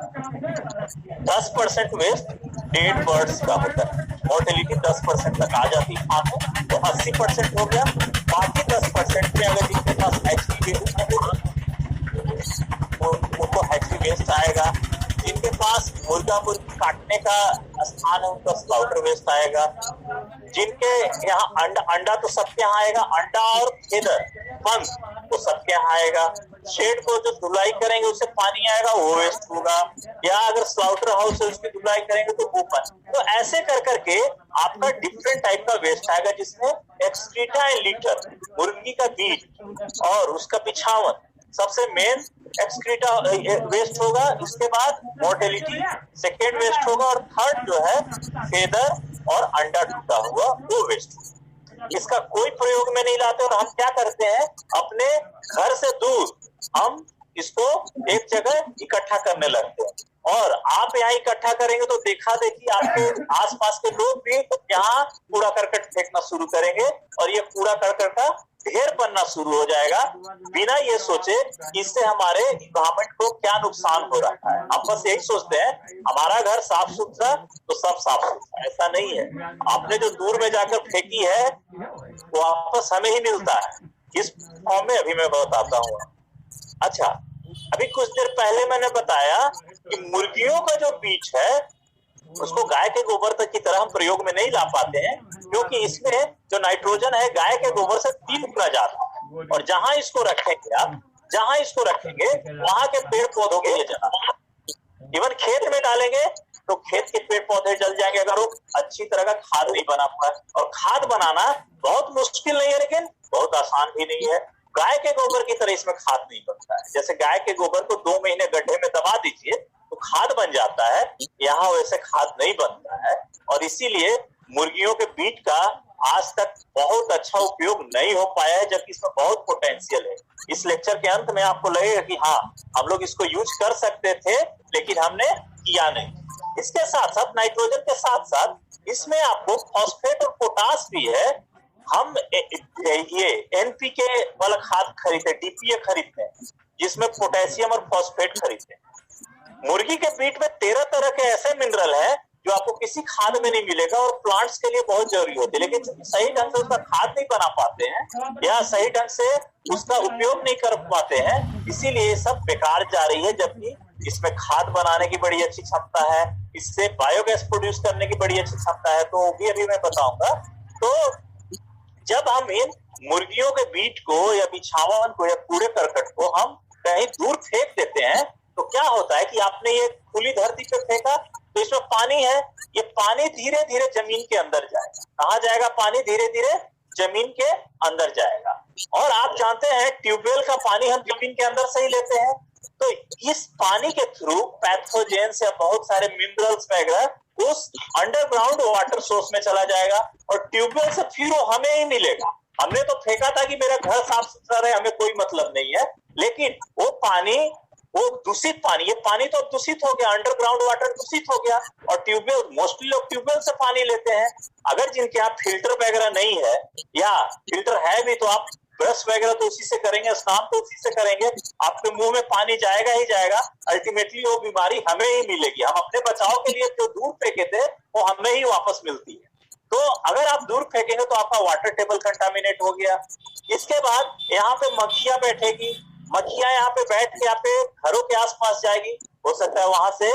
10% वेस्ट डेड बर्ड्स का होता है, मोर्टेलिटी 10% तक आ जाती है फार्म में, तो 80% हो गया। बाकी 10% में अगर जिनके पास हैचरी उनको हैचरी वेस्ट आएगा, जिनके पास मुर्गा मुर्गी काटने का स्थान है उनका स्लाउटर वेस्ट आएगा, जिनके यहाँ अंडा तो सबके यहाँ आएगा, अंडा और फेदर पंख तो सबके यहाँ आएगा। शेड को जो धुलाई करेंगे उससे पानी आएगा वो वेस्ट होगा, या अगर स्लाउटर हाउस है उसकी धुलाई करेंगे तो वो पानी। तो ऐसे कर करके आपका डिफरेंट टाइप का वेस्ट आएगा, जिसमें एक्सक्रीटा एंड लीटर, मुर्गी का बीज और उसका बिछावन सबसे मेन एक्सक्रीटा वेस्ट होगा। इसके बाद मोर्टेलिटी सेकेंड वेस्ट होगा, और थर्ड जो है फेदर और अंडा टूटा हुआ वो वेस्ट होगा। इसका कोई प्रयोग में नहीं लाते, और हम क्या करते हैं, अपने घर से दूर हम इसको एक जगह इकट्ठा करने लगते हैं। और आप यहाँ इकट्ठा करेंगे तो देखा देखी आपके आसपास के लोग भी यहाँ कूड़ा करकट फेंकना शुरू करेंगे, और ये कूड़ा करकट का ढेर बनना शुरू हो जाएगा, बिना ये सोचे कि इससे हमारे इन्वायरमेंट को क्या नुकसान हो रहा है। हम बस यही सोचते हैं हमारा घर साफ सुथरा तो सब साफ सुथरा, ऐसा नहीं है। आपने जो दूर में जाकर फेंकी है वो वापस हमें ही मिलता है। इस फॉर्म में अभी मैं बताता हूँ। अच्छा, अभी कुछ देर पहले मैंने बताया कि मुर्गियों का जो बीज है उसको गाय के गोबर तक की तरह हम प्रयोग में नहीं ला पाते हैं, क्योंकि इसमें जो नाइट्रोजन है गाय के गोबर से 3 गुना ज्यादा है। और जहां इसको रखेंगे आप, जहां इसको रखेंगे वहां के पेड़ पौधों के लिए जला, इवन खेत में डालेंगे तो खेत के पेड़ पौधे जल जाएंगे, अगर वो अच्छी तरह का खाद नहीं बना हुआ है। और खाद बनाना बहुत मुश्किल नहीं है, लेकिन बहुत आसान भी नहीं है। गाय के गोबर की तरह इसमें खाद नहीं बनता है। जैसे गाय के गोबर को 2 महीने गड्ढे में दबा दीजिए तो खाद बन जाता है, यहाँ वैसे खाद नहीं बनता है। और इसीलिए मुर्गियों के बीट का आज तक बहुत अच्छा उपयोग नहीं हो पाया है, जबकि इसमें बहुत पोटेंशियल है। इस लेक्चर के अंत में आपको लगेगा कि हाँ, हम लोग इसको यूज कर सकते थे, लेकिन हमने किया नहीं। इसके साथ साथ नाइट्रोजन के साथ साथ इसमें आपको फॉस्फेट और पोटास भी है। हम ये एनपीके वाला खाद खरीदते, डीपीए खरीदते हैं, जिसमें पोटेशियम और फॉस्फेट खरीदते हैं। मुर्गी के बीट में 13 तरह के ऐसे मिनरल है जो आपको किसी खाद में नहीं मिलेगा, और प्लांट्स के लिए बहुत जरूरी होते हैं, लेकिन सही ढंग से उसका खाद नहीं बना पाते हैं या सही ढंग से उसका उपयोग नहीं कर पाते हैं, इसीलिए ये सब बेकार जा रही है। जबकि इसमें खाद बनाने की बड़ी अच्छी क्षमता है, इससे बायोगैस प्रोड्यूस करने की बड़ी अच्छी क्षमता है, तो भी अभी मैं बताऊंगा। तो जब हम इन मुर्गियों के बीट को या बिछावन को या कूड़े करकट को हम कहीं दूर फेंक देते हैं, तो क्या होता है कि आपने ये खुली धरती पे फेंका तो इसमें पानी है, ये पानी धीरे धीरे जमीन के अंदर जाएगा। कहाँ जाएगा पानी? धीरे धीरे जमीन के अंदर जाएगा। और आप जानते हैं ट्यूबवेल का पानी हम जमीन के अंदर से ही लेते हैं, तो इस पानी के थ्रू पैथोजेंस या बहुत सारे मिनरल्स वगैरह उस अंडरग्राउंड वाटर सोर्स में चला जाएगा, और ट्यूबवेल से फिर वो हमें ही मिलेगा। हमने तो फेंका था कि मेरा घर साफ सुथरा रहे, हमें कोई मतलब नहीं है, लेकिन वो पानी, वो दूषित पानी, ये पानी तो दूषित हो गया, अंडरग्राउंड वाटर दूषित हो गया। और ट्यूबवेल, मोस्टली लोग ट्यूबवेल से पानी लेते हैं। अगर जिनके यहाँ फिल्टर वगैरह नहीं है, या फिल्टर है भी तो आप ब्रश वगैरह तो उसी से करेंगे, स्नान तो उसी से करेंगे, आपके मुंह में पानी जाएगा ही जाएगा, अल्टीमेटली वो बीमारी हमें ही मिलेगी। हम अपने बचाव के लिए जो दूर फेंके थे वो हमें ही वापस मिलती है। तो अगर आप दूर फेंकेंगे तो आपका वाटर टेबल कंटामिनेट हो गया। इसके बाद यहाँ पे मक्खियां बैठेगी, मक्खियां यहाँ पे बैठ के यहाँ पे घरों के आसपास जाएगी, हो सकता है वहां से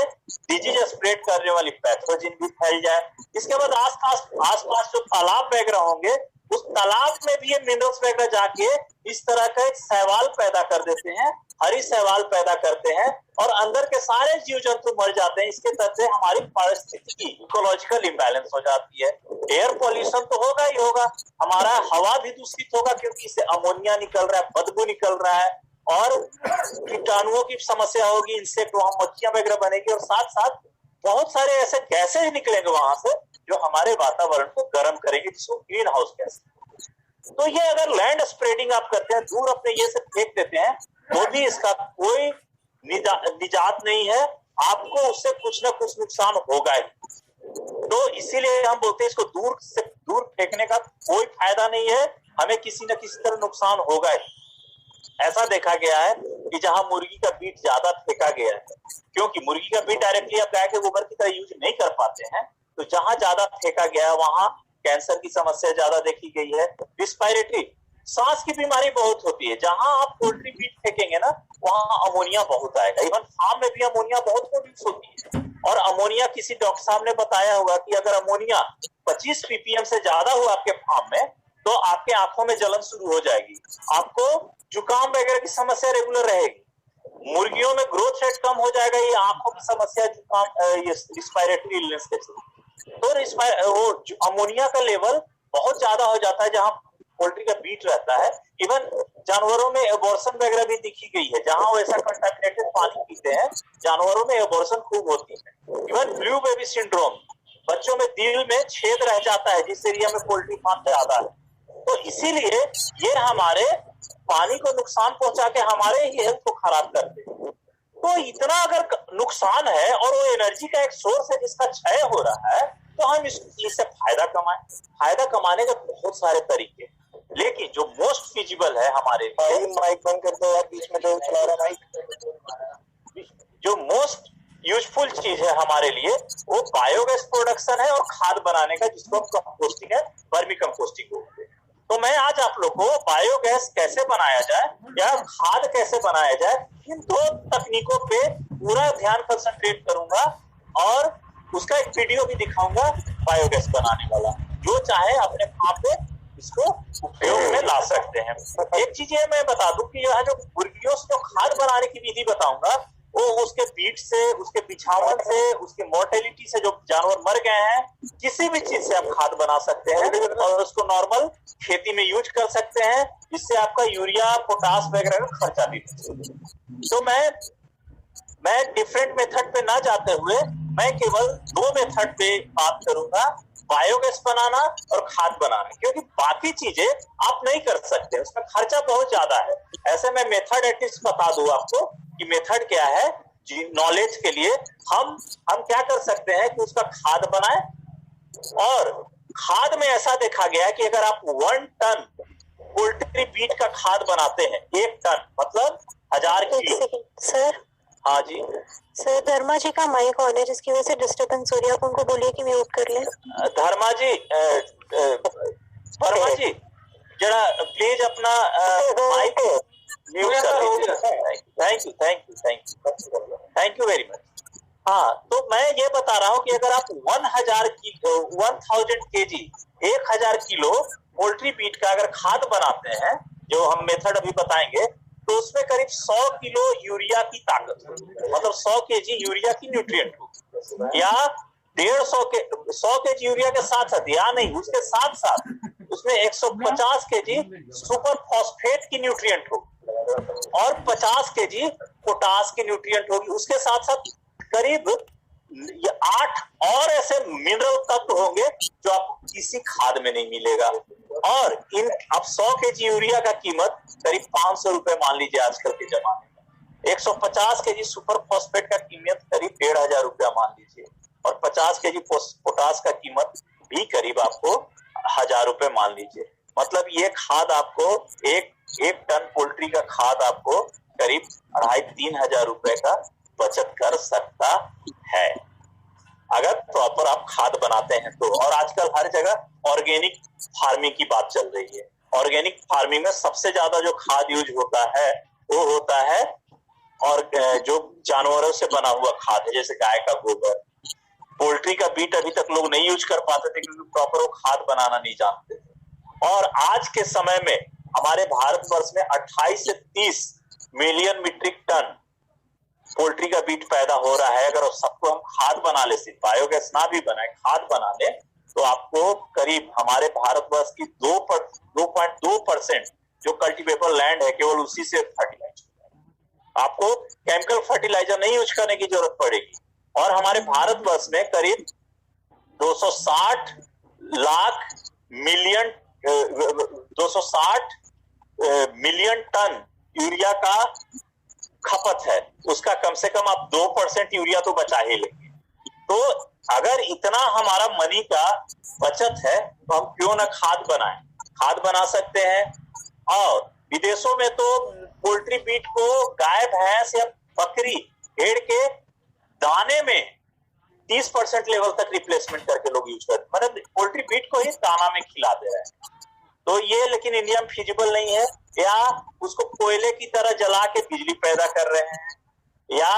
डिजीज स्प्रेड करने वाली पैथोजन भी फैल जाए। इसके बाद आसपास जो तालाब वगैरह होंगे उस तालाब में भी ये मिनरल्स वगैरह जाके इस तरह का एक शैवाल पैदा कर देते हैं, हरी शैवाल पैदा करते हैं और अंदर के सारे जीव जंतु मर जाते हैं। इसके तहत से हमारी पारिस्थितिकी इकोलॉजिकल इंबैलेंस हो जाती है। एयर पॉल्यूशन तो होगा ही होगा, हमारा हवा भी दूषित होगा क्योंकि इससे अमोनिया निकल रहा है, बदबू निकल रहा है और कीटाणुओं की समस्या होगी, इंसेक्ट वहां मक्खियां वगैरह बनेगी और साथ साथ बहुत सारे ऐसे गैसेज निकलेंगे वहां से जो हमारे वातावरण को गर्म करेंगे, जिसको ग्रीन हाउस गैस। तो ये अगर लैंड स्प्रेडिंग आप करते हैं, दूर अपने ये से फेंक देते हैं, तो भी इसका कोई निजात नहीं है, आपको उससे कुछ ना कुछ नुकसान होगा ही। तो इसीलिए हम बोलते हैं इसको दूर से दूर फेंकने का कोई फायदा नहीं है, हमें किसी न किसी तरह नुकसान होगा ही। ऐसा देखा गया है कि जहां मुर्गी का मीट ज्यादा फेंका गया है, क्योंकि मुर्गी का मीट डायरेक्टली आप गाय के गोबर की तरह यूज नहीं कर पाते हैं, तो जहां ज्यादा फेंका गया है वहां कैंसर की समस्या ज्यादा देखी गई है। रिस्पायरेटरी सांस की बीमारी बहुत होती है। जहां आप पोल्ट्री मीट फेंकेंगे ना वहां अमोनिया बहुत आएगा। इवन फार्म में भी अमोनिया बहुत प्रोड्यूस होती है और अमोनिया किसी डॉक्टर साहब ने बताया होगा कि अगर अमोनिया 25 ppm से ज्यादा हो आपके फार्म में तो आपके आंखों में जलन शुरू हो जाएगी, आपको जुकाम वगैरह की समस्या रेगुलर रहेगी, मुर्गियों में ग्रोथ रेट कम हो जाएगा, ये आंखों की समस्या, जुकाम, ये रिस्पायरेटरी इलनेस के तो वो अमोनिया का लेवल बहुत ज्यादा हो जाता है जहां पोल्ट्री का मीट रहता है। इवन जानवरों में एबॉर्शन वगैरह भी दिखी गई है, जहां वो ऐसा कंटामिनेटेड पानी पीते हैं जानवरों में एबॉर्शन खूब होती है। इवन ब्लू बेबी सिंड्रोम, बच्चों में दिल में छेद रह जाता है जिस एरिया में पोल्ट्री फार्म ज्यादा है। तो इसीलिए ये हमारे पानी को नुकसान पहुंचा के हमारे ही हेल्थ को खराब करते हैं। तो इतना अगर नुकसान है और वो एनर्जी का एक सोर्स है जिसका क्षय हो रहा है, तो हम इससे फायदा कमाएं। फायदा कमाने के बहुत सारे तरीके, लेकिन जो मोस्ट फिजिबल है हमारे लिए, माइक बंद कर दो यार, बीच में जो चला रहा माइक, जो मोस्ट यूजफुल चीज है हमारे लिए वो बायोगैस प्रोडक्शन है और खाद बनाने का, जिसको हम कंपोस्टिंग है, वर्मी कंपोस्टिंग बोलते हैं। तो मैं आज आप लोग को बायोगैस कैसे बनाया जाए या खाद कैसे बनाया जाए, इन दो तकनीकों पे पूरा ध्यान कंसंट्रेट करूंगा और उसका एक वीडियो भी दिखाऊंगा बायोगैस बनाने वाला। जो चाहे अपने फार्म पे इसको उपयोग में ला सकते हैं। एक चीज ये मैं बता दूं कि यह जो मुर्गियों से जो खाद बनाने की विधि बताऊंगा वो उसके बीट से, उसके बिछावन से, उसके मोर्टेलिटी से जो जानवर मर गए हैं, किसी भी चीज से आप खाद बना सकते हैं और उसको नॉर्मल खेती में यूज कर सकते हैं, जिससे आपका यूरिया, पोटास वगैरह का खर्चा भी बचे। तो मैं डिफरेंट मेथड पे ना जाते हुए मैं केवल दो मेथड पे बात करूंगा, बायोगैस बनाना और खाद बनाना, क्योंकि बाकी चीजें आप नहीं कर सकते, उसमें खर्चा बहुत ज्यादा है। ऐसे मैं मेथड एटलीस्ट बता दूं आपको कि मेथड क्या है, नॉलेज के लिए हम क्या कर सकते हैं कि उसका खाद बनाएं। और खाद में ऐसा देखा गया है कि अगर आप 1 टन पोल्ट्री मीट का खाद बनाते हैं, 1 टन मतलब 1000 किलो। सर, हाँ जी सर धर्मा जी का माइक ऑन है जिसकी वजह से डिस्टर्बेंस हो रही है, आप उनको बोलिए कि म्यूट कर लें। धर्मा जी, वर्मा जी जरा प्लीज अपना माइक म्यूट कर लीजिए। Thank you very much. हाँ, तो मैं ये बता रहा हूँ कि अगर आप 1000 kg 1000 किलो पोल्ट्री मीट का अगर खाद बनाते हैं, जो हम मेथड अभी बताएंगे, तो उसमें करीब 100 किलो यूरिया की ताकत होगी, मतलब 100 kg यूरिया की न्यूट्रिएंट होगी, या 100 kg यूरिया के साथ साथ, या नहीं उसके साथ साथ उसमें 150 kg सुपर फॉस्फेट की न्यूट्रिएंट होगी और 50 kg पोटास की न्यूट्रिएंट होगी। उसके साथ साथ करीब 8 और ऐसे मिनरल तत्व होंगे जो आपको किसी खाद में नहीं मिलेगा। और इन अब 100 kg यूरिया का कीमत करीब 500 रुपए मान लीजिए आजकल के जमाने में। 150 kg सुपर फॉस्फेट का कीमत करीब 1500 रुपया मान लीजिए, और 50 kg पोटास का कीमत भी करीब आपको 1000 रुपए मान लीजिए। मतलब ये खाद आपको एक टन पोल्ट्री का खाद आपको करीब 2500-3000 हजार रुपए का बचत कर सकता है, अगर प्रॉपर आप खाद बनाते हैं तो। और आजकल हर जगह ऑर्गेनिक फार्मिंग की बात चल रही है। ऑर्गेनिक फार्मिंग में सबसे ज्यादा जो खाद यूज होता है वो होता है और जो जानवरों से बना हुआ खाद है जैसे गाय का गोबर, पोल्ट्री का बीट अभी तक लोग नहीं यूज कर पाते थे क्योंकि प्रॉपर वो खाद बनाना नहीं जानते थे। और आज के समय में हमारे भारतवर्ष में 28 से 30 मिलियन मीट्रिक टन पोल्ट्री का बीट पैदा हो रहा है। अगर सबको हम खाद बना ले, सिर्फ बायोगैस ना भी बनाए, खाद बना ले, तो आपको करीब हमारे भारतवर्ष की 2.2% जो कल्टीवेबल लैंड है केवल उसी से फर्टिलाइज, आपको केमिकल फर्टिलाइजर नहीं यूज करने की जरूरत पड़ेगी। और हमारे भारतवर्ष में करीब 260 मिलियन टन यूरिया का खपत है, उसका कम से कम आप 2% यूरिया तो बचा ही लेंगे। तो अगर इतना हमारा मनी का बचत है तो हम क्यों ना खाद बनाएं, खाद बना सकते हैं। और विदेशों में तो पोल्ट्री बीट को गाय, भैंस या बकरी, भेड़ के दाने में 30% लेवल तक रिप्लेसमेंट करके लोग यूज करते हैं, मतलब पोल्ट्री बीट को ही दाना में खिला दे रहे हैं। तो ये लेकिन इंडिया में फिजिबल नहीं है, या उसको कोयले की तरह जला के बिजली पैदा कर रहे हैं, या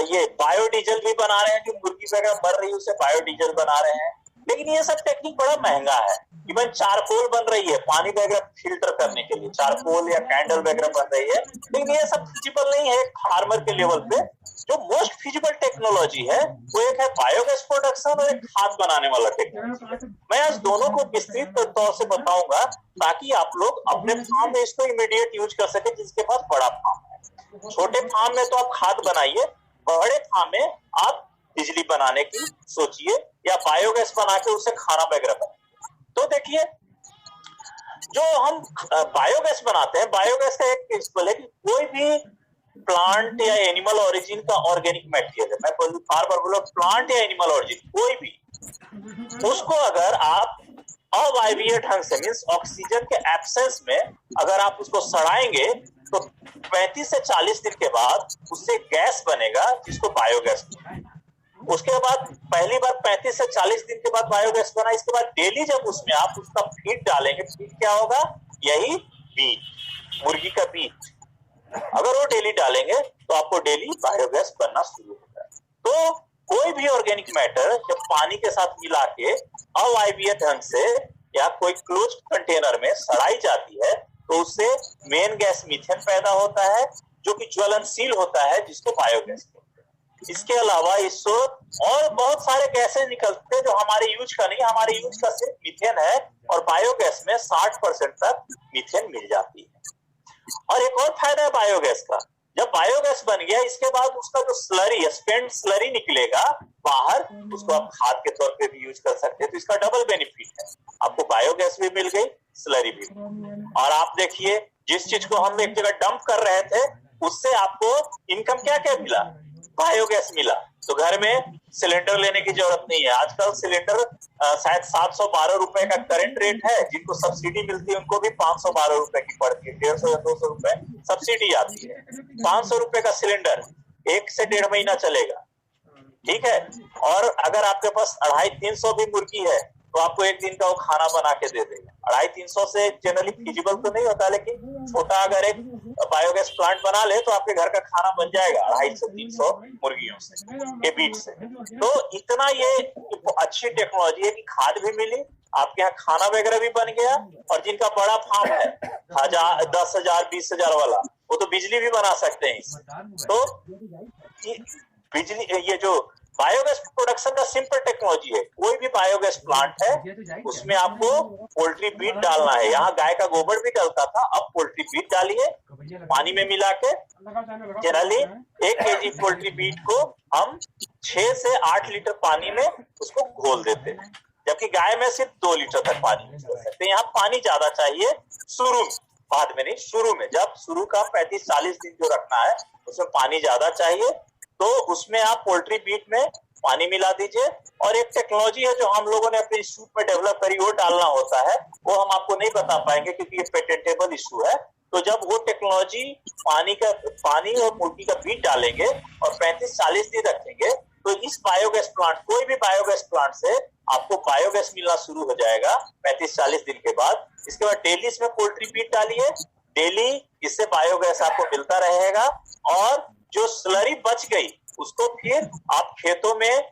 ये बायोडीजल भी बना रहे हैं, जो मुर्गी वगैरह मर रही है उसे बायोडीजल बना रहे हैं। लेकिन ये सब टेक्निक बड़ा महंगा है। इवन चारकोल बन रही है पानी वगैरह फिल्टर करने के लिए, चारकोल या कैंडल वगैरह बन रही है, लेकिन ये सब फिजिबल नहीं है फार्मर के लेवल पे। जो मोस्ट फिजिबल टेक्नोलॉजी है वो एक है बायोगैस प्रोडक्शन और एक खाद बनाने वाला टेक्नोलॉजी। मैं आज दोनों को विस्तृत तौर से बताऊंगा ताकि आप लोग अपने फार्म में इसको इमीडिएट यूज कर सके, जिसके पास बड़ा फार्म है। छोटे फार्म में तो आप खाद बनाइए, बड़े फार्म में आप बिजली बनाने की सोचिए या बायोगैस बना के उससे खाना वगैरह बनाइए। तो देखिए, जो हम बायोगैस बनाते हैं, बायोगैस का एक प्रिंसिपल है कि कोई भी प्लांट या एनिमल ओरिजिन का ऑर्गेनिक मटेरियल है, मैं बार बार बोला प्लांट या एनिमल ओरिजिन कोई भी, उसको अगर आप अवायवीय ढंग से, मींस ऑक्सीजन के एब्सेंस में अगर आप उसको सड़ाएंगे तो 35 से 40 दिन के बाद उससे गैस बनेगा जिसको बायोगैस। उसके बाद पहली बार 35 से 40 दिन के बाद बायोगैस बना, इसके बाद डेली जब उसमें आप उसका फीड डालेंगे, फीड क्या होगा, यही बीज, मुर्गी का बीज, अगर वो डेली डालेंगे तो आपको डेली बायोगैस बनना शुरू होगा। तो कोई भी ऑर्गेनिक मैटर जब पानी के साथ मिला के अवायवीय ढंग से या कोई क्लोज कंटेनर में सड़ाई जाती है तो उससे मेन गैस मीथेन पैदा होता है जो कि ज्वलनशील होता है, जिसको बायोगैस कहते हैं। इसके अलावा इससे और बहुत सारे गैसें निकलते हैं जो हमारे यूज का नहीं, हमारे यूज का सिर्फ मीथेन है, और बायोगैस में 60% तक मीथेन मिल जाती है। और एक और फायदा है बायोगैस का, जब बायोगैस बन गया इसके बाद उसका जो स्लरी, स्पेंट स्लरी निकलेगा बाहर, उसको आप खाद के तौर पे भी यूज कर सकते हैं। तो इसका डबल बेनिफिट है, आपको बायोगैस भी मिल गई, स्लरी भी। और आप देखिए, जिस चीज को हम एक जगह डंप कर रहे थे उससे आपको इनकम क्या क्या मिला, बायोगैस मिला। तो घर में सिलेंडर लेने की जरूरत नहीं है। आजकल सिलेंडर शायद 712 रुपए का करंट रेट है, जिनको सब्सिडी मिलती है उनको भी 512 रुपए की पड़ती है, 150 या 200 रुपए सब्सिडी आती है। 500 रुपए का सिलेंडर 1 से 1.5 महीना चलेगा, ठीक है। और अगर आपके पास 250-300 भी मुर्गी है तो आपको एक दिन का वो खाना बना के दे देगा। 250-300 से जनरली फिजिबल तो नहीं होता, लेकिन छोटा अगर एक बायोगैस प्लांट बना ले तो आपके घर का खाना बन जाएगा 250 से 300 मुर्गियों से के बीच से। तो इतना ये अच्छी टेक्नोलॉजी है कि खाद भी मिली, आपके यहाँ खाना वगैरह भी बन गया, और जिनका बड़ा फार्म है 10,000 20,000 वाला, वो तो बिजली भी बना सकते हैं इससे। तो बिजली, ये जो बायोगैस प्रोडक्शन का सिंपल टेक्नोलॉजी है, कोई भी बायोगैस प्लांट है उसमें आपको पोल्ट्री फीड डालना है। यहाँ गाय का गोबर भी डलता था, अब पोल्ट्री फीड डालिए पानी में मिला के। जनरली 1 केजी पोल्ट्री फीड को हम 6 से 8 लीटर पानी में उसको घोल देते हैं, जबकि गाय में सिर्फ 2 लीटर तक पानी मिल सकते हैं। यहाँ पानी ज्यादा चाहिए शुरू में, बाद में नहीं, शुरू में जब शुरू का 35-40 दिन जो रखना है उसमें पानी ज्यादा चाहिए। तो उसमें आप पोल्ट्री बीट में पानी मिला दीजिए। और एक टेक्नोलॉजी है जो हम लोगों ने अपने इंस्टीट्यूट में डेवलप करी, वो डालना होता है, वो हम आपको नहीं बता पाएंगे क्योंकि ये पेटेंटेबल इशू है। तो जब वो टेक्नोलॉजी पानी और मुर्गी का बीट डालेंगे और 35-40 दिन रखेंगे तो इस बायोगैस प्लांट, कोई भी बायोगैस प्लांट से आपको बायोगैस मिलना शुरू हो जाएगा 35-40 दिन के बाद। इसके बाद डेली इसमें पोल्ट्री बीट डालिए, डेली इससे बायोगैस आपको मिलता रहेगा, और जो स्लरी बच गई उसको फिर आप खेतों में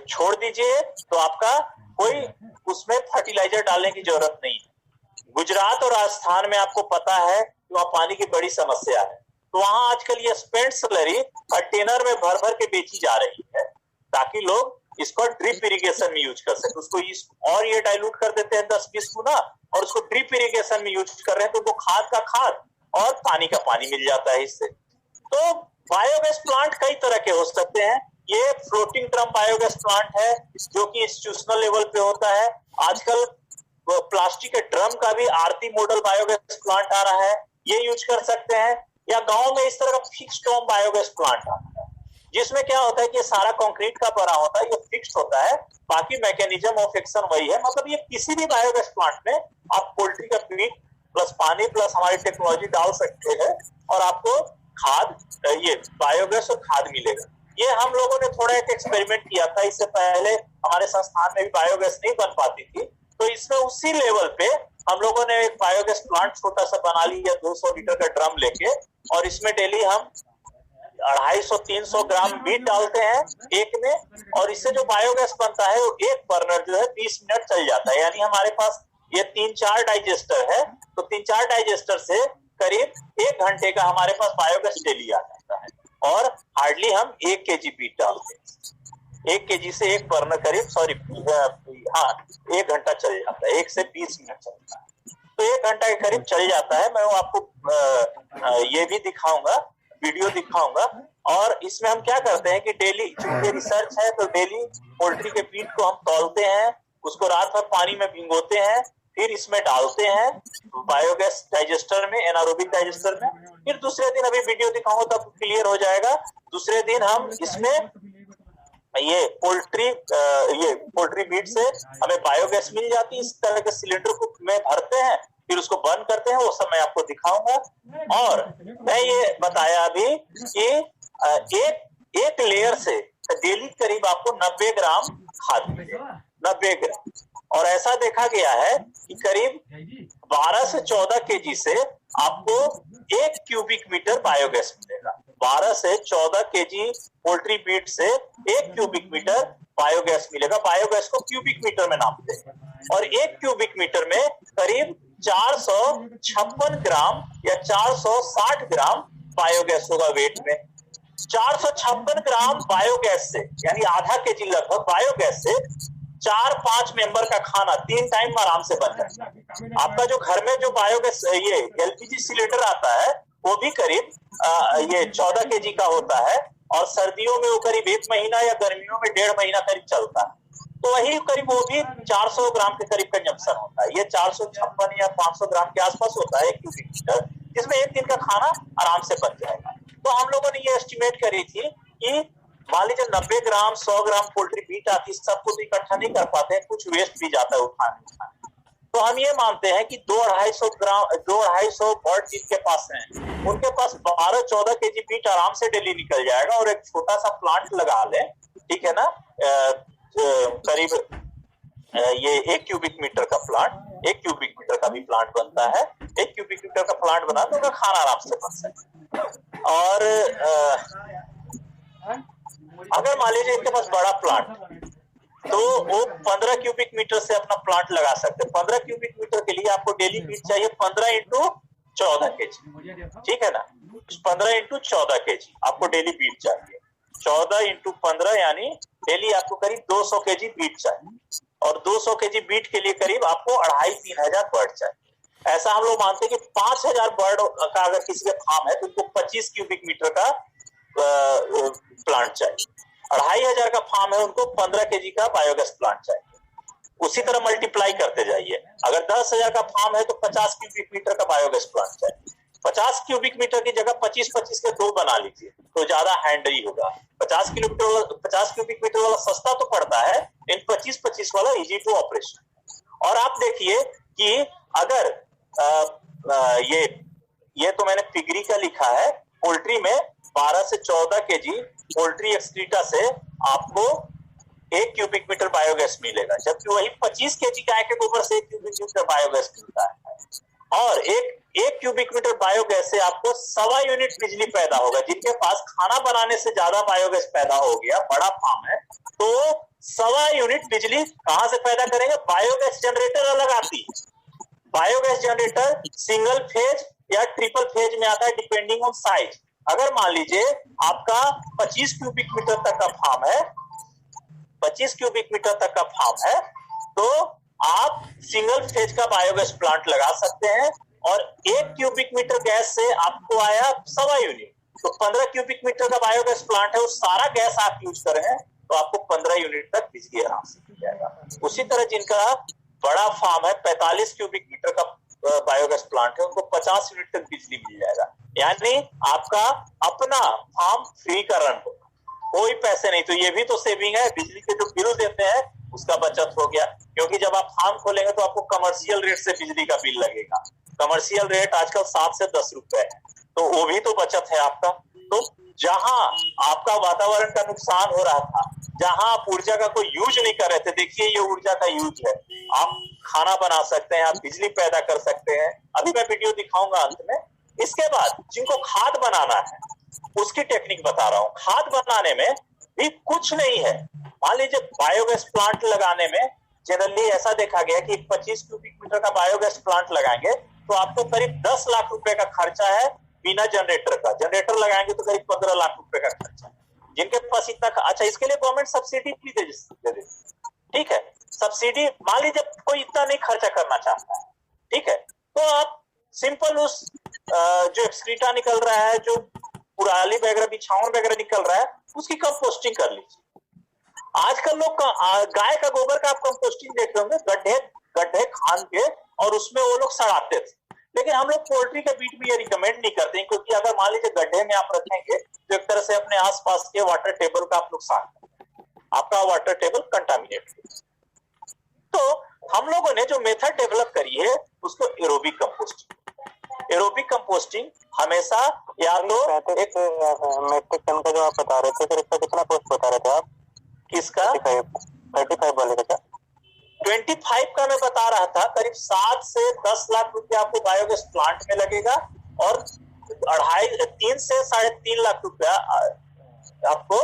छोड़ दीजिए, तो आपका कोई उसमें फर्टिलाइजर डालने की जरूरत नहीं है। गुजरात और राजस्थान में आपको पता है कि वहां पानी की बड़ी समस्या है, तो वहां आजकल ये स्पेंट स्लरी कंटेनर में भर भर के बेची जा रही है, ताकि लोग इसको ड्रिप इरिगेशन में यूज कर सके। उसको और ये डाइल्यूट कर देते हैं 10-20 गुना, और उसको ड्रिप इरिगेशन में यूज कर रहे हैं, तो वो खाद का खाद और पानी का पानी मिल जाता है इससे। तो बायोगैस प्लांट कई तरह के हो सकते हैं। ये फ्लोटिंग ड्रम बायोगैस प्लांट है, जो कि इंस्टीट्यूशनल लेवल पे होता है। आजकल प्लास्टिक के ड्रम का भी आरती मॉडल बायोगैस प्लांट आ रहा है, ये यूज कर सकते हैं। या गांव में इस तरह का फिक्स्ड डोम बायोगैस प्लांट आता है, जिसमें क्या होता है कि सारा कंक्रीट का बना होता है, ये फिक्स्ड होता है, बाकी मैकेनिज्म ऑफ एक्शन वही है। मतलब ये किसी भी बायोगैस प्लांट में आप पोल्ट्री का फीड प्लस पानी प्लस हमारी टेक्नोलॉजी डाल सकते हैं, और आपको खाद, ये बायोगैस और खाद मिलेगा। ये हम लोगों ने थोड़ा एक एक्सपेरिमेंट किया था, इससे पहले हमारे संस्थान में भी बायोगैस नहीं बन पाती थी, तो इसमें उसी लेवल पे हम लोगों ने एक बायोगैस प्लांट छोटा सा बना लिया 200 लीटर का ड्रम लेके, और इसमें डेली हम 250-300 ग्राम मीट डालते हैं एक में, और इससे जो बायोगैस बनता है वो एक बर्नर जो है 20 मिनट चल जाता है। यानी हमारे पास ये 3-4 डाइजेस्टर है, तो 3-4 डाइजेस्टर से करीब 1 घंटे का हमारे पास बायोगैस डेली आ जाता है, और हार्डली हम 1 kg मीट डालते हैं। 1 kg से एक बर्नर करीब 1 घंटा चल जाता है, 1 से 20 मिनट चलता है, तो 1 घंटा के करीब चल जाता है। मैं आपको ये भी दिखाऊंगा, वीडियो दिखाऊंगा। और इसमें हम क्या करते हैं कि डेली, चूंकि रिसर्च है, तो डेली पोल्ट्री के फीड को हम तौलते हैं, उसको रात भर पानी में भिगोते हैं, फिर इसमें डालते हैं बायोगैस डाइजेस्टर में, एनारोबिक डाइजेस्टर में। फिर दूसरे दिन, अभी वीडियो दिखाऊंगा तब क्लियर हो जाएगा, दूसरे दिन हम इसमें ये पोल्ट्री मीट से हमें बायोगैस मिल जाती है। इस तरह के सिलेंडर को में भरते हैं, फिर उसको बर्न करते हैं, वो सब मैं आपको दिखाऊंगा। और मैं ये बताया अभी कि एक लेयर से डेली करीब आपको 90 ग्राम खाद मिलेगा, 90 ग्राम। और ऐसा देखा गया है कि करीब 12 से 14 केजी से आपको 1 क्यूबिक मीटर बायोगैस मिलेगा। 12 से 14 केजी पोल्ट्री मीट से 1 क्यूबिक मीटर बायोगैस मिलेगा। बायोगैस को क्यूबिक मीटर में नापते हैं, और 1 क्यूबिक मीटर में करीब 456 ग्राम या 460 ग्राम बायोगैस होगा वेट में। 456 ग्राम बायोगैस से, यानी आधा केजी लगभग बायोगैस से 4-5 मेंबर का खाना 3 टाइम आराम से बन जाता है। आपका जो घर में जो बायोगैस ये एलपीजी सिलेंडर आता है, वो भी करीब ये 14 केजी का होता है, और सर्दियों में वो करीब 1 महीना या गर्मियों में 1.5 महीना करीब चलता है, तो वही करीब वो भी 400 ग्राम के करीब कंजम्पशन होता है। ये 456 या 500 ग्राम के आसपास होता है 1 क्यूबिक मीटर, जिसमें एक दिन का खाना आराम से बन जाएगा। तो हम लोगों ने ये एस्टिमेट करी थी कि मान लीजिए 90 ग्राम 100 ग्राम पोल्ट्री मीट आती है, सबको तो इकट्ठा नहीं कर पाते हैं, कुछ वेस्ट भी जाता है उठाने। तो हम ये मानते हैं कि 2-250 बर्ड जिनके पास हैं, उनके पास 12-14 केजी मीट आराम से डेली निकल जाएगा। और एक छोटा सा प्लांट लगा लें, ठीक है ना, करीब ये 1 क्यूबिक मीटर का प्लांट, 1 क्यूबिक मीटर का भी प्लांट बनता है। 1 क्यूबिक मीटर का प्लांट बना तो उनका खाना आराम से बन सके। और अगर मान लीजिए इनके पास बड़ा प्लांट, तो वो 15 क्यूबिक मीटर से अपना प्लांट लगा सकते हैं। 15 क्यूबिक मीटर के लिए आपको डेली फीड चाहिए 15 × 14 केजी, ठीक है ना। 15 × 14 केजी आपको डेली फीड चाहिए। 14 × 15 यानी डेली आपको करीब 200 केजी बीट चाहिए, और 200 केजी बीट के लिए करीब आपको 2500-3000 हजार बर्ड चाहिए। ऐसा हम लोग मानते हैं कि 5000 बर्ड का अगर किसी का फार्म है, तो उनको 25 क्यूबिक मीटर का प्लांट चाहिए। 2500 का फार्म है, उनको 15 केजी का बायोगैस प्लांट चाहिए। उसी तरह मल्टीप्लाई करते जाइए। अगर 10,000 का फार्म है तो 50 क्यूबिक मीटर का बायोगैस प्लांट चाहिए। 50 क्यूबिक मीटर की जगह 25-25 के 2 बना लीजिए, तो ज्यादा हैंडी होगा। 50 क्यूबिक मीटर वाला सस्ता तो पड़ता है, इन 25-25 वाला इजी टू ऑपरेशन। और आप देखिए कि अगर ये तो मैंने पिगरी का लिखा है, पोल्ट्री में 12 से 14 केजी पोल्ट्री एक्सक्रीटा से आपको 1 क्यूबिक मीटर बायोगैस मिलेगा, जबकि वही 25 केजी गाय के गोबर से 1 क्यूबिक मीटर बायोगैस मिलता है। और एक क्यूबिक मीटर बायोगैस से आपको 1.25 यूनिट बिजली पैदा होगा। जिनके पास खाना बनाने से ज्यादा बायोगैस पैदा हो गया, बड़ा फार्म है, तो 1.25 यूनिट बिजली कहां से पैदा करेंगे? बायोगैस जनरेटर अलग आती है। बायोगैस जनरेटर सिंगल फेज या ट्रिपल फेज में आता है डिपेंडिंग ऑन साइज। अगर मान लीजिए आपका 25 क्यूबिक मीटर तक का फार्म है, 25 क्यूबिक मीटर तक का फार्म है, तो आप सिंगल फेज का बायोगैस प्लांट लगा सकते हैं और 1 क्यूबिक मीटर गैस से आपको आया 1.25 यूनिट, तो 15 क्यूबिक मीटर का बायोगैस प्लांट है, वो सारा गैस आप यूज कर रहे हैं तो आपको 15 यूनिट तक बिजली आराम से मिल जाएगा। उसी तरह जिनका बड़ा फार्म है, 45 क्यूबिक मीटर का बायोगैस प्लांट है, उनको 50 यूनिट तक बिजली मिल जाएगा। यानी आपका अपना फार्म फ्री का रन होगा, कोई पैसे नहीं। तो ये भी तो सेविंग है, बिजली के जो बिल देते हैं उसका बचत हो गया, क्योंकि जब आप फार्म खोलेंगे तो आपको कमर्शियल रेट से बिजली का बिल लगेगा। कमर्शियल रेट आजकल 7 से 10 रुपए है, तो वो भी तो बचत है आपका। तो जहां आपका वातावरण का नुकसान हो रहा था, जहां आप ऊर्जा का कोई यूज नहीं कर रहे थे, देखिए ये ऊर्जा का यूज है। आप खाना बना सकते हैं, आप बिजली पैदा कर सकते हैं। अभी मैं वीडियो दिखाऊंगा अंत में। इसके बाद जिनको खाद बनाना है उसकी टेक्निक बता रहा हूं। खाद बनाने में भी कुछ नहीं है। मान लीजिए बायोगैस प्लांट लगाने में जनरली ऐसा देखा गया कि 25 क्यूबिक मीटर का बायोगैस प्लांट लगाएंगे तो आपको करीब 10 लाख रुपए का खर्चा है बिना जनरेटर का। जनरेटर लगाएंगे तो करीब 15 लाख रुपए का खर्चा। जिनके पास इतना, अच्छा इसके लिए गवर्नमेंट सब्सिडी भी दे देती, ठीक है। सब्सिडी मान लीजिए कोई इतना नहीं खर्चा करना चाहता है, ठीक है, तो आप सिंपल उस जो एक्सक्रीटा निकल रहा है, जो पुराली वगैरह बिछावन वगैरह निकल रहा है, उसकी कंपोस्टिंग कर लीजिए। आजकल लोग गाय का गोबर का आप कंपोस्टिंग देख रहे होंगे, गड्ढे खान के और उसमें वो लोग सड़ाते थे। लेकिन हम लोग पोल्ट्री के बीट में ये रिकमेंड नहीं करते हैं, क्योंकि अगर मान लीजिए गड्ढे में आप रखेंगे तो एक तरह से अपने आसपास के वाटर टेबल का आप नुकसान करते हैं, आपका वाटर टेबल कंटामिनेट है। तो हम लोगों ने जो मेथड डेवलप करी है उसको एरोबिक कंपोस्टिंग। एरोबिक कंपोस्टिंग हमेशा या तो एक मेट्रिक टन का जो आप बता रहे थे, फिर इसका कितना कॉस्ट बता रहे थे आप? किसका? 35 वाले का? 25 का मैं बता रहा था, करीब 7 से 10 लाख रुपया आपको बायोगैस प्लांट में लगेगा और 3 से 3.5 लाख रुपया आपको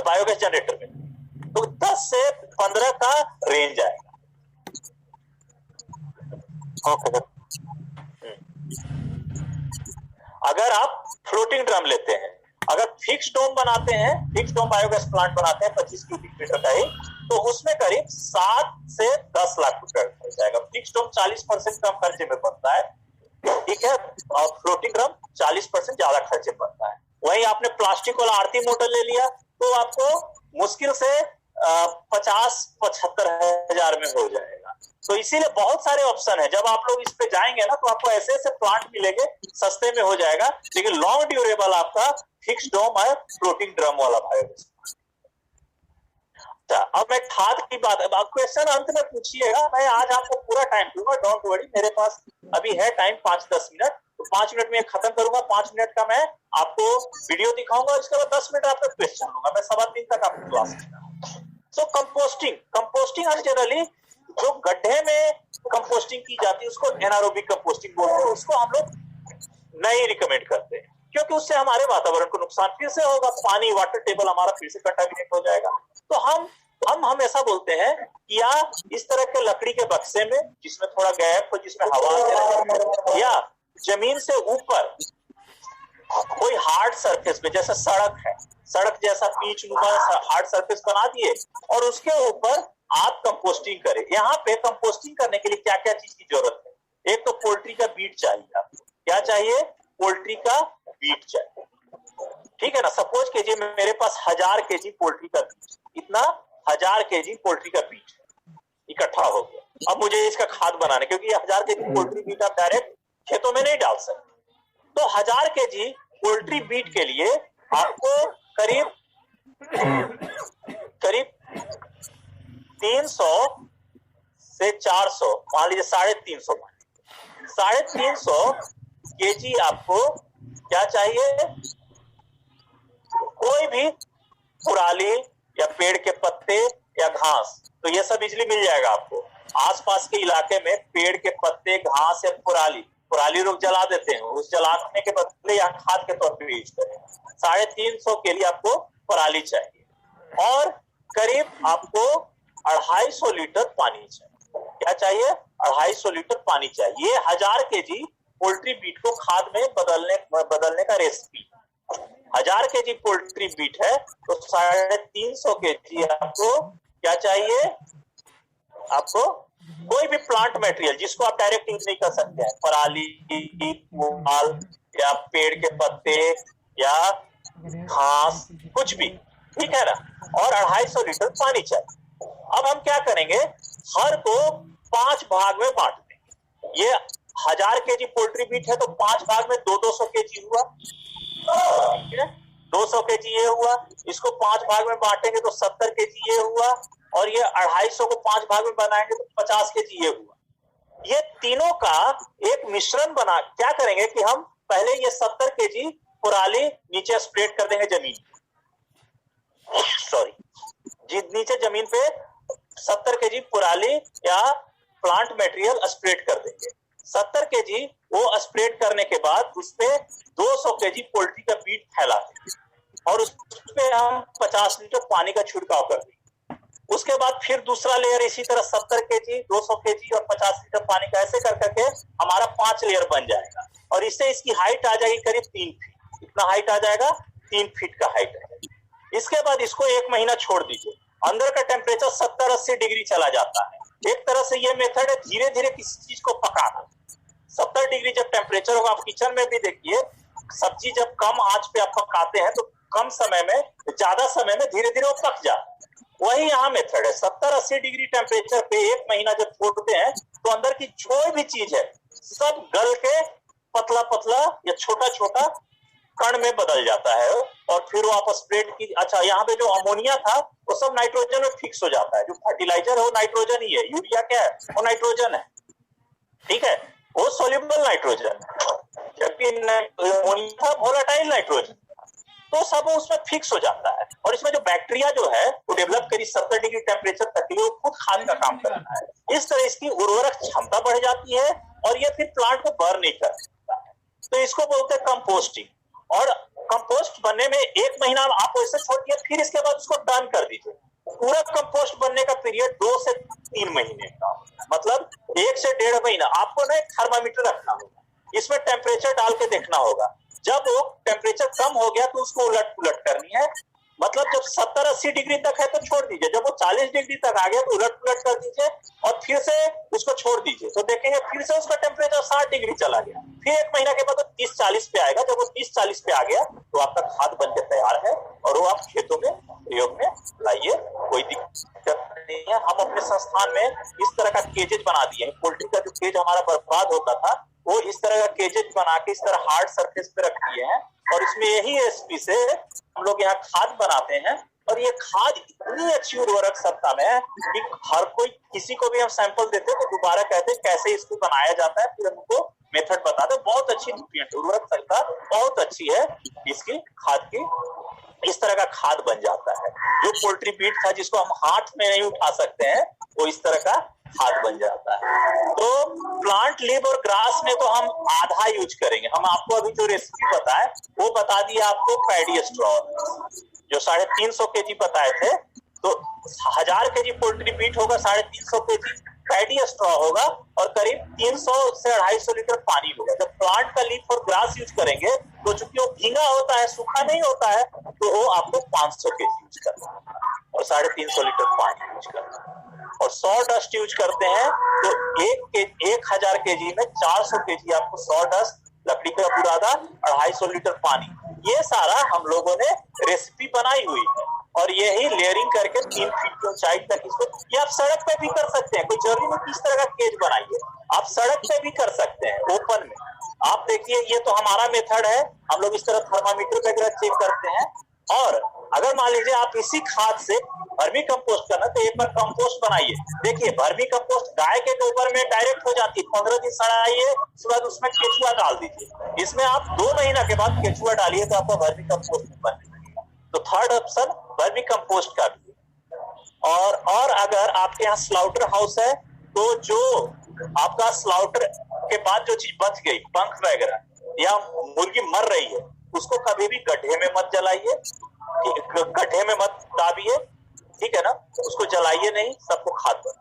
बायोगैस जनरेटर में। तो 10 से 15 का रेंज आएगा। Okay sir. अगर आप फ्लोटिंग ड्रम लेते हैं, अगर फिक्स डोम बनाते हैं, फिक्स डोम बायोगैस प्लांट बनाते हैं 25 क्यूबिक मीटर का ही, तो उसमें करीब 7 से 10 लाख रुपया हो जाएगा। फिक्स डोम 40% कम खर्चे में बनता है, ठीक है, और फ्लोटिंग ड्रम 40% ज्यादा खर्चे में बनता है। वहीं आपने प्लास्टिक वाला आरती मोटर ले लिया तो आपको मुश्किल से 50-75 हजार में हो जाएगा। तो इसीलिए बहुत सारे ऑप्शन है। जब आप लोग इस पे जाएंगे ना तो आपको ऐसे ऐसे प्लांट मिलेंगे, सस्ते में हो जाएगा, लेकिन लॉन्ग ड्यूरेबल आपका फिक्स डोम है फ्लोटिंग ड्रम वाला बायोगैस। अब मैं खाद की बात, क्वेश्चन अंत में पूछिएगा, मैं आज आपको पूरा टाइम दूंगा, डोंट वरी। मेरे पास अभी है टाइम 5-10 मिनट, तो 5 मिनट में खत्म करूंगा। 5 मिनट का मैं आपको वीडियो दिखाऊंगा, उसके बाद 10 मिनट आपका क्वेश्चन लूंगा। मैं 3:15 तक आपको क्लास दूंगा। सो कंपोस्टिंग जनरली जो गड्ढे में कंपोस्टिंग की जाती है उसको एनारोबिक कंपोस्टिंग बोलते हैं। उसको हम लोग नहीं रिकमेंड करते हैं, क्योंकि उससे हमारे वातावरण को नुकसान फिर से होगा, पानी वाटर टेबल हमारा फिर से कंटामिनेट हो जाएगा। तो हम ऐसा बोलते हैं कि या इस तरह के लकड़ी के बक्से में जिसमें थोड़ा गैप हो, जिसमें हवा दे, या जमीन से ऊपर कोई हार्ड सरफेस पे, जैसे सड़क है, सड़क जैसा पीच नुमा हार्ड सरफेस बना दिए और उसके ऊपर आप कंपोस्टिंग करें। यहाँ पे कंपोस्टिंग करने के लिए क्या क्या चीज की जरूरत है? एक तो पोल्ट्री का बीट चाहिए आपको। क्या चाहिए? पोल्ट्री का बीट चाहिए, ठीक है ना। सपोज कीजिए मेरे पास 1000 केजी पोल्ट्री का बीट, इतना 1000 केजी पोल्ट्री का बीट इकट्ठा हो गया। अब मुझे इसका खाद बनाना, क्योंकि 1000 केजी पोल्ट्री बीट आप डायरेक्ट खेतों में नहीं डाल सकते, तो 1000 केजी पोल्ट्री बीट के लिए आपको करीब 300 से 400, मान लीजिए 350 केजी आपको क्या चाहिए? कोई भी पुराली या पेड़ के पत्ते या घास, तो ये सब बिजली मिल जाएगा आपको। आसपास के इलाके में पेड़ के पत्ते, घास या पुराली पराली लोग जला देते हैं, उस जलाने के बदले या खाद के तौर पर यूज करें। 350 के लिए आपको पराली चाहिए और करीब आपको 250 लीटर पानी चाहिए। क्या चाहिए? 250 लीटर पानी चाहिए। 1000 केजी पोल्ट्री मीट को खाद में बदलने का रेसिपी। 1000 केजी पोल्ट्री मीट है तो 350 केजी आपको क्या चाहिए? आपको कोई भी प्लांट मटेरियल जिसको आप डायरेक्ट यूज नहीं कर सकते हैं, पराली, पाल या पेड़ के पत्ते या घास, कुछ भी, ठीक है ना। और 250 लीटर पानी चाहिए। अब हम क्या करेंगे, हर को 5 भाग में बांट देंगे। ये 1000 केजी पोल्ट्री मीट है तो 5 भाग में 200 केजी हुआ, ठीक है। 200 केजी ये हुआ, इसको 5 भाग में बांटेंगे तो 70 केजी ये हुआ, और ये 250 को 5 भाग में बनाएंगे तो 50 केजी ये हुआ। ये तीनों का एक मिश्रण बना क्या करेंगे कि हम पहले ये 70 केजी पराली नीचे स्प्रेड कर देंगे जमीन, सॉरी, नीचे जमीन पे 70 केजी पराली या प्लांट मटेरियल स्प्रेड कर देंगे। 70 केजी वो स्प्रेड करने के बाद उस पे 200 केजी पोल्ट्री का मीट फैला देंगे और उस पे हम 50 लीटर पानी का छिड़काव कर देंगे। उसके बाद फिर दूसरा लेयर इसी तरह 70 केजी, 200 केजी और 50 लीटर पानी का ऐसे कर करके हमारा 5 लेयर बन जाएगा और इससे इसकी हाइट आ जाएगी करीब 3 फीट। इतना हाइट आ जाएगा, 3 फीट का हाइट है। इसके बाद इसको 1 महीना छोड़ दीजिए। अंदर का टेम्परेचर 70-80 डिग्री चला जाता है। एक तरह से ये मेथड है धीरे धीरे किसी चीज को पकाना। 70 डिग्री जब टेम्परेचर होगा, आप किचन में भी देखिए, सब्जी जब कम आंच पे आप पकाते हैं तो कम समय में, ज्यादा समय में धीरे धीरे वो पक जाता है। वही यहाँ मेथड है। 70-80 डिग्री टेम्परेचर पे 1 महीना जब छोड़ते हैं तो अंदर की जो भी चीज है सब गल के पतला पतला या छोटा छोटा कण में बदल जाता है और फिर वो आप स्प्रेड की। अच्छा, यहाँ पे जो अमोनिया था वो सब नाइट्रोजन में फिक्स हो जाता है। जो फर्टिलाइजर है वो नाइट्रोजन ही है, यूरिया क्या है? वो नाइट्रोजन है, ठीक है, वो सोल्यूबल नाइट्रोजन, जबकि अमोनिया था वोलेटाइल नाइट्रोजन। तो सब उसमें फिक्स हो जाता है और इसमें जो बैक्टीरिया जो है वो डेवलप करी 70 डिग्री टेम्परेचर तक के लिए वो खुद खाद का काम करता है। इस तरह इसकी उर्वरक क्षमता बढ़ जाती है और ये फिर प्लांट को बर्न नहीं कर सकता है। तो इसको बोलते हैं कंपोस्टिंग। और कंपोस्ट बनने में 1 महीना आप वैसे छोड़ दिए, फिर इसके बाद उसको टर्न कर दीजिए। पूरा कंपोस्ट बनने का पीरियड 2 से 3 महीने का, मतलब 1 से 1.5 महीना। आपको ना एक थर्मामीटर रखना होगा, इसमें टेम्परेचर डाल के देखना होगा। जब वो टेम्परेचर कम हो गया तो उसको उलट पुलट करनी है। मतलब जब 70-80 डिग्री तक है तो छोड़ दीजिए, जब वो 40 डिग्री तक आ गया तो उलट पुलट कर दीजिए और फिर से उसको छोड़ दीजिए। तो देखेंगे फिर से उसका टेम्परेचर 60 डिग्री चला गया। फिर 1 महीना के बाद 30-40 पे आएगा। जब वो 30-40 पे आ गया तो आपका खाद बन के तैयार है और वो आप खेतों में प्रयोग में लाइए, कोई दिक्कत नहीं है। हम अपने संस्थान में इस तरह का केजेज बना दिए हैं। पोल्ट्री का जो केज हमारा बर्बाद होता था वो इस तरह का केजेज बना के इस तरह हार्ड सरफेस पे रख दिए हैं और इसमें यही रेसिपी से हम लोग यहाँ खाद बनाते हैं। और ये खाद इतनी अच्छी उर्वरक सत्ता में है कि हर कोई, किसी को भी हम सैंपल देते हैं तो दोबारा कहते हैं कैसे इसको बनाया जाता है, फिर हमको मेथड बताते हैं। बहुत अच्छी न्यूट्रिएंट उर्वरक सत्ता बहुत अच्छी है इसकी खाद की। इस तरह का खाद बन जाता है। जो पोल्ट्री मीट था जिसको हम हाथ में नहीं उठा सकते हैं वो इस तरह का खाद बन जाता है। तो प्लांट लीव और ग्रास में तो हम आधा यूज करेंगे। हम आपको अभी जो रेसिपी बताए वो बता दिया आपको पैडी स्ट्रॉ, जो 350 केजी बताए थे। तो 1000 केजी पोल्ट्री मीट होगा, 350 केजी पैडी स्ट्रॉ होगा और करीब 300 से 250 लीटर पानी होगा। जब प्लांट का लीफ और ग्रास यूज करेंगे तो चूंकि वो भींगा होता है, सूखा नहीं होता है, तो वो आपको 500 केजी यूज करना है और 350 लीटर पानी यूज करना है। और सॉ डस्ट यूज करते हैं तो 1000 केजी में 400 केजी आपको सॉ डस्ट, लकड़ी का बुरादा, 250 लीटर पानी, ये सारा हम लोगों ने रेसिपी बनाई हुई है। और यही लेयरिंग करके 3 फीट की ऊंचाई तक इसको, ये आप सड़क पे भी कर सकते हैं। कोई जरूरी नहीं किस तरह का केज बनाइए, आप सड़क पे भी कर सकते हैं ओपन में। आप देखिए ये तो हमारा मेथड है, हम लोग इस तरह थर्मामीटर वगैरह चेक करते हैं। और अगर मान लीजिए आप इसी खाद से वर्मी कंपोस्ट करना तो एक बार कंपोस्ट बनाइए। देखिए वर्मी कंपोस्ट गाय के गोबर में डायरेक्ट हो जाती है, 15 दिन सड़ाइए, उसके बाद उसमें केचुआ डाल दीजिए। इसमें आप 2 महीना के बाद केचुआ डालिए तो आपका वर्मी कंपोस्ट बन जाएगा। तो थर्ड ऑप्शन वर्मी कंपोस्ट का भी। और अगर आपके यहाँ स्लाउटर हाउस है तो जो आपका स्लाउटर के बाद जो चीज बच गई, पंख वगैरह, या मुर्गी मर रही है, उसको कभी भी गड्ढे में मत जलाइए, गड्ढे में मत दाबिए, ठीक है ना, उसको जलाइए नहीं, सबको खाद दो।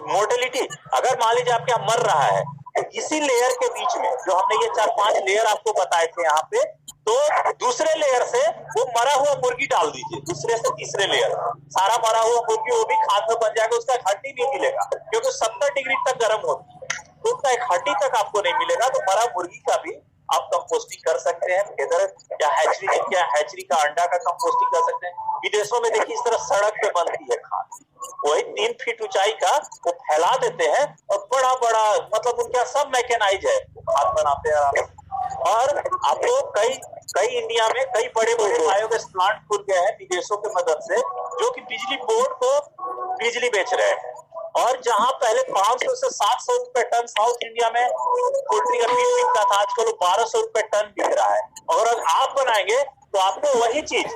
मोर्टेलिटी अगर मान लीजिए आपके यहाँ मर रहा है, तो इसी लेयर के बीच में जो हमने ये 4-5 लेयर आपको बताए थे यहाँ पे, तो दूसरे लेयर से वो मरा हुआ मुर्गी डाल दीजिए, दूसरे से तीसरे लेयर, सारा मरा हुआ मुर्गी वो भी खाद में बन जाएगा, उसका एक हड्डी नहीं मिलेगा, क्योंकि 70 डिग्री तक गर्म होती है, तो उसका एक हड्डी तक आपको नहीं मिलेगा। तो मरा मुर्गी का भी आप कंपोस्टिंग कर सकते हैं, फेदर या हैचरी का अंडा का कंपोस्टिंग कर सकते हैं। विदेशों में देखिए इस तरह सड़क पे बनती है खाद, वही 3 फीट ऊंचाई का वो फैला देते हैं, और बड़ा बड़ा मतलब उनका सब मैकेनाइज है, खाद बनाते हैं। और आपको कई इंडिया में कई बड़े बड़े बायोगैस प्लांट खुल गए हैं विदेशों की मदद से, जो कि बिजली बोर्ड को बिजली बेच रहे हैं। और जहां पहले 500 से 700 रुपए टन साउथ इंडिया में पोल्ट्री का मीट बिकता था, आजकल 1200 रुपए टन बिक रहा है। और अगर आप बनाएंगे तो आपको वही चीज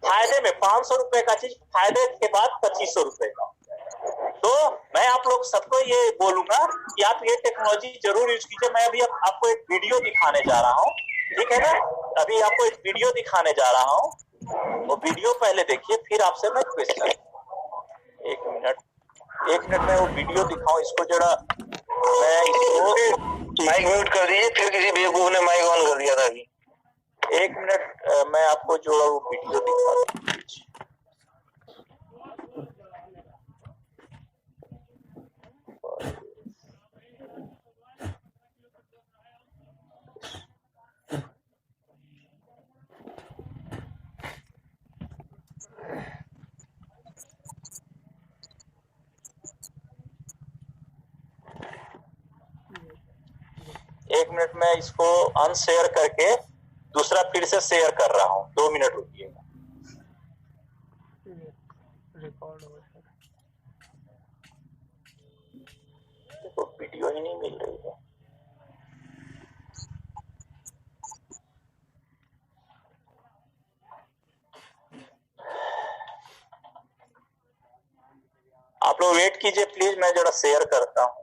फायदे में, 500 रुपए का चीज फायदे के बाद 2500 रुपए का। तो मैं आप लोग सबको ये बोलूंगा कि आप ये टेक्नोलॉजी जरूर यूज कीजिए। मैं अभी आपको एक वीडियो दिखाने जा रहा हूँ, ठीक है ना, अभी आपको एक वीडियो दिखाने जा रहा हूँ, वो वीडियो पहले देखिए, फिर आपसे मैं क्वेश्चन। एक मिनट में वो वीडियो दिखाऊं इसको, जरा मैं इसको माइक म्यूट कर दीजिए, फिर किसी बेवकूफ ने माइक ऑन कर दिया था अभी। 1 मिनट मैं आपको जो वो वीडियो दिखा दूं। एक मिनट में इसको अनशेयर करके दूसरा फिर से शेयर कर रहा हूँ, 2 मिनट रुकिएगा। देखो वीडियो ही नहीं मिल रही है। आप लोग वेट कीजिए प्लीज, मैं जरा शेयर करता हूँ।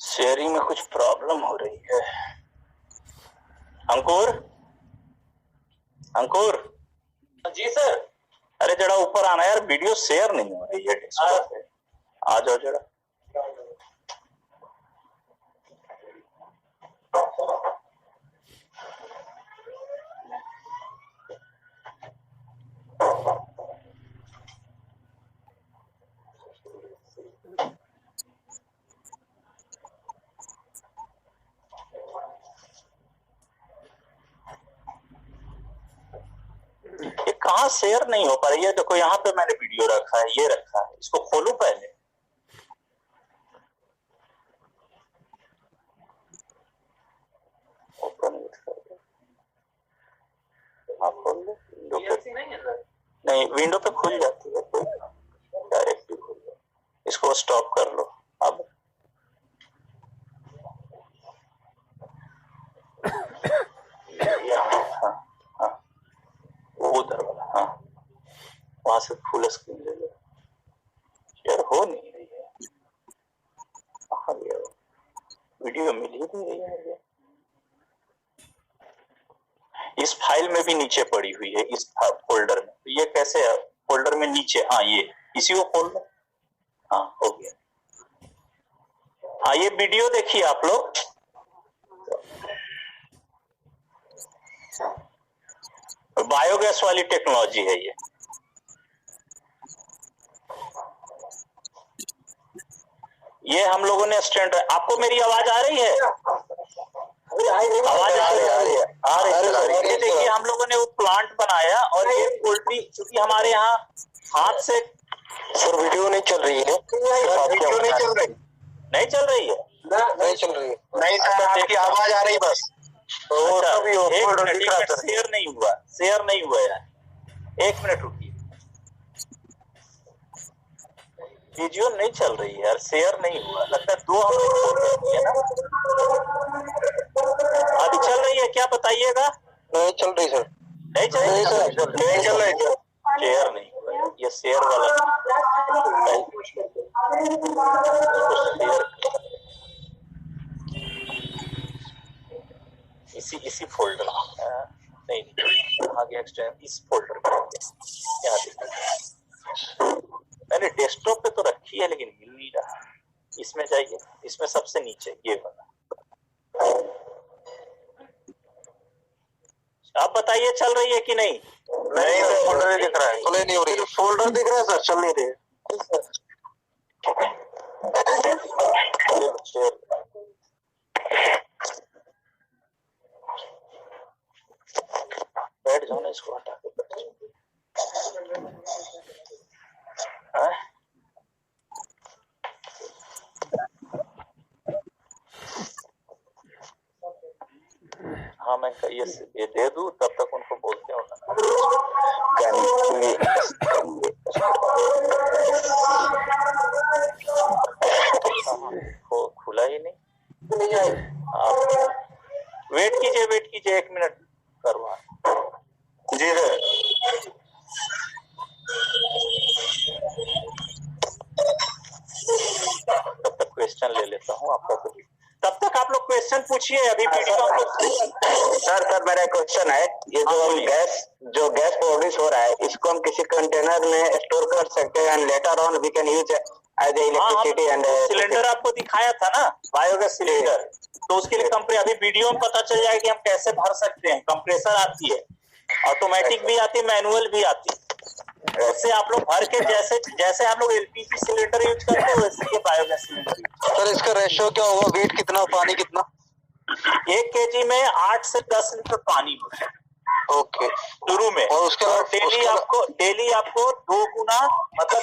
शेयरिंग में कुछ प्रॉब्लम हो रही है। अंकुर, अंकुर जी सर, अरे जरा ऊपर आना यार, वीडियो शेयर नहीं हो रही है। आ जाओ जरा। यहाँ शेयर नहीं हो पा रही है। देखो यहाँ पे मैंने वीडियो रखा है, ये रखा है, इसको खोलूं पहले। ओपन आप खोल लो। नहीं, विंडो पे खुल जाती है, डायरेक्टली खुल जाती है। इसको स्टॉप कर लो अब। हाँ हाँ, वो उधर वाला, हाँ, वहां से फुल स्क्रीन ले लो। शेयर हो नहीं रही है, कहाँ गया वो? वीडियो मिल ही नहीं रही है मुझे। इस फाइल में भी नीचे पड़ी हुई है, इस फोल्डर में। तो ये कैसे है? फोल्डर में नीचे, हाँ, ये इसी को खोल लो। हाँ, हो गया। हाँ, ये वीडियो देखिए आप लोग। बायोगैस वाली टेक्नोलॉजी है ये। हम लोगों ने स्टैंड, आपको मेरी आवाज आ रही है? आवाज आ रही है। ये देखिए, हम लोगों ने वो प्लांट बनाया और ये पोल्ट्री, क्योंकि हमारे यहाँ हाथ से। सर वीडियो नहीं चल रही है। वीडियो नहीं चल रही, नहीं चल रही है, नहीं चल रही है। नहीं सर, आपकी आवाज आ रही बस। शेयर नहीं हुआ, शेयर नहीं हुआ यार। एक मिनट रुकिए, वीडियो नहीं चल रही है यार, शेयर नहीं हुआ। लगता है 2 है ना। अभी चल रही है क्या, बताइएगा? नहीं चल रही सर। नहीं चल रही सर, नहीं चल रही है। शेयर नहीं हुआ, ये शेयर वाला इसी फोल्डर नहीं आगे एक्सटेंड, इस फोल्डर में यहाँ देखिए। मैंने डेस्कटॉप पे तो रखी है लेकिन मिल नहीं रहा। इसमें जाइए, इसमें सबसे नीचे ये वाला। आप बताइए चल रही है कि नहीं? नहीं सर, फोल्डर नहीं दिख रहा है, खुले नहीं हो रही। फोल्डर दिख रहा है सर, चल नहीं रहे। बैठ जाओ ना, इसको हटा के बैठ जाओ। हाँ, मैं ये दे दूं, तब तक उनको बोलते हो ना। खुला ही नहीं। आप वेट कीजिए 1 मिनट करवा। जी सर। तब तक क्वेश्चन ले लेता हूँ आपका। तब तक आप लोग क्वेश्चन पूछिए। अभी वीडियो सर मेरा क्वेश्चन है, ये जो गैस प्रोड्यूस हो रहा है, इसको हम किसी कंटेनर में स्टोर कर सकते हैं and later on we can use as electricity and cylinder आपको दिखाया था ना, बायोगैस सिलेंडर। तो उसके लिए अभी वीडियो में पता चल जाएगा कि हम कैसे भर सकते हैं। कंप्रेसर आती है, ऑटोमेटिक भी आती है, मैनुअल भी आती है। उससे आप लोग भर के जैसे हम लोग एलपीजी सिलेंडर यूज करते हैं वैसे ये बायोगैस सिलेंडर। सर इसका रेशियो क्या होगा, वेट कितना, पानी कितना? 1 kg में 8 से 10 लीटर पानी होता है। ओके, शुरू में। और उसके बाद डेली आपको 2 गुना, मतलब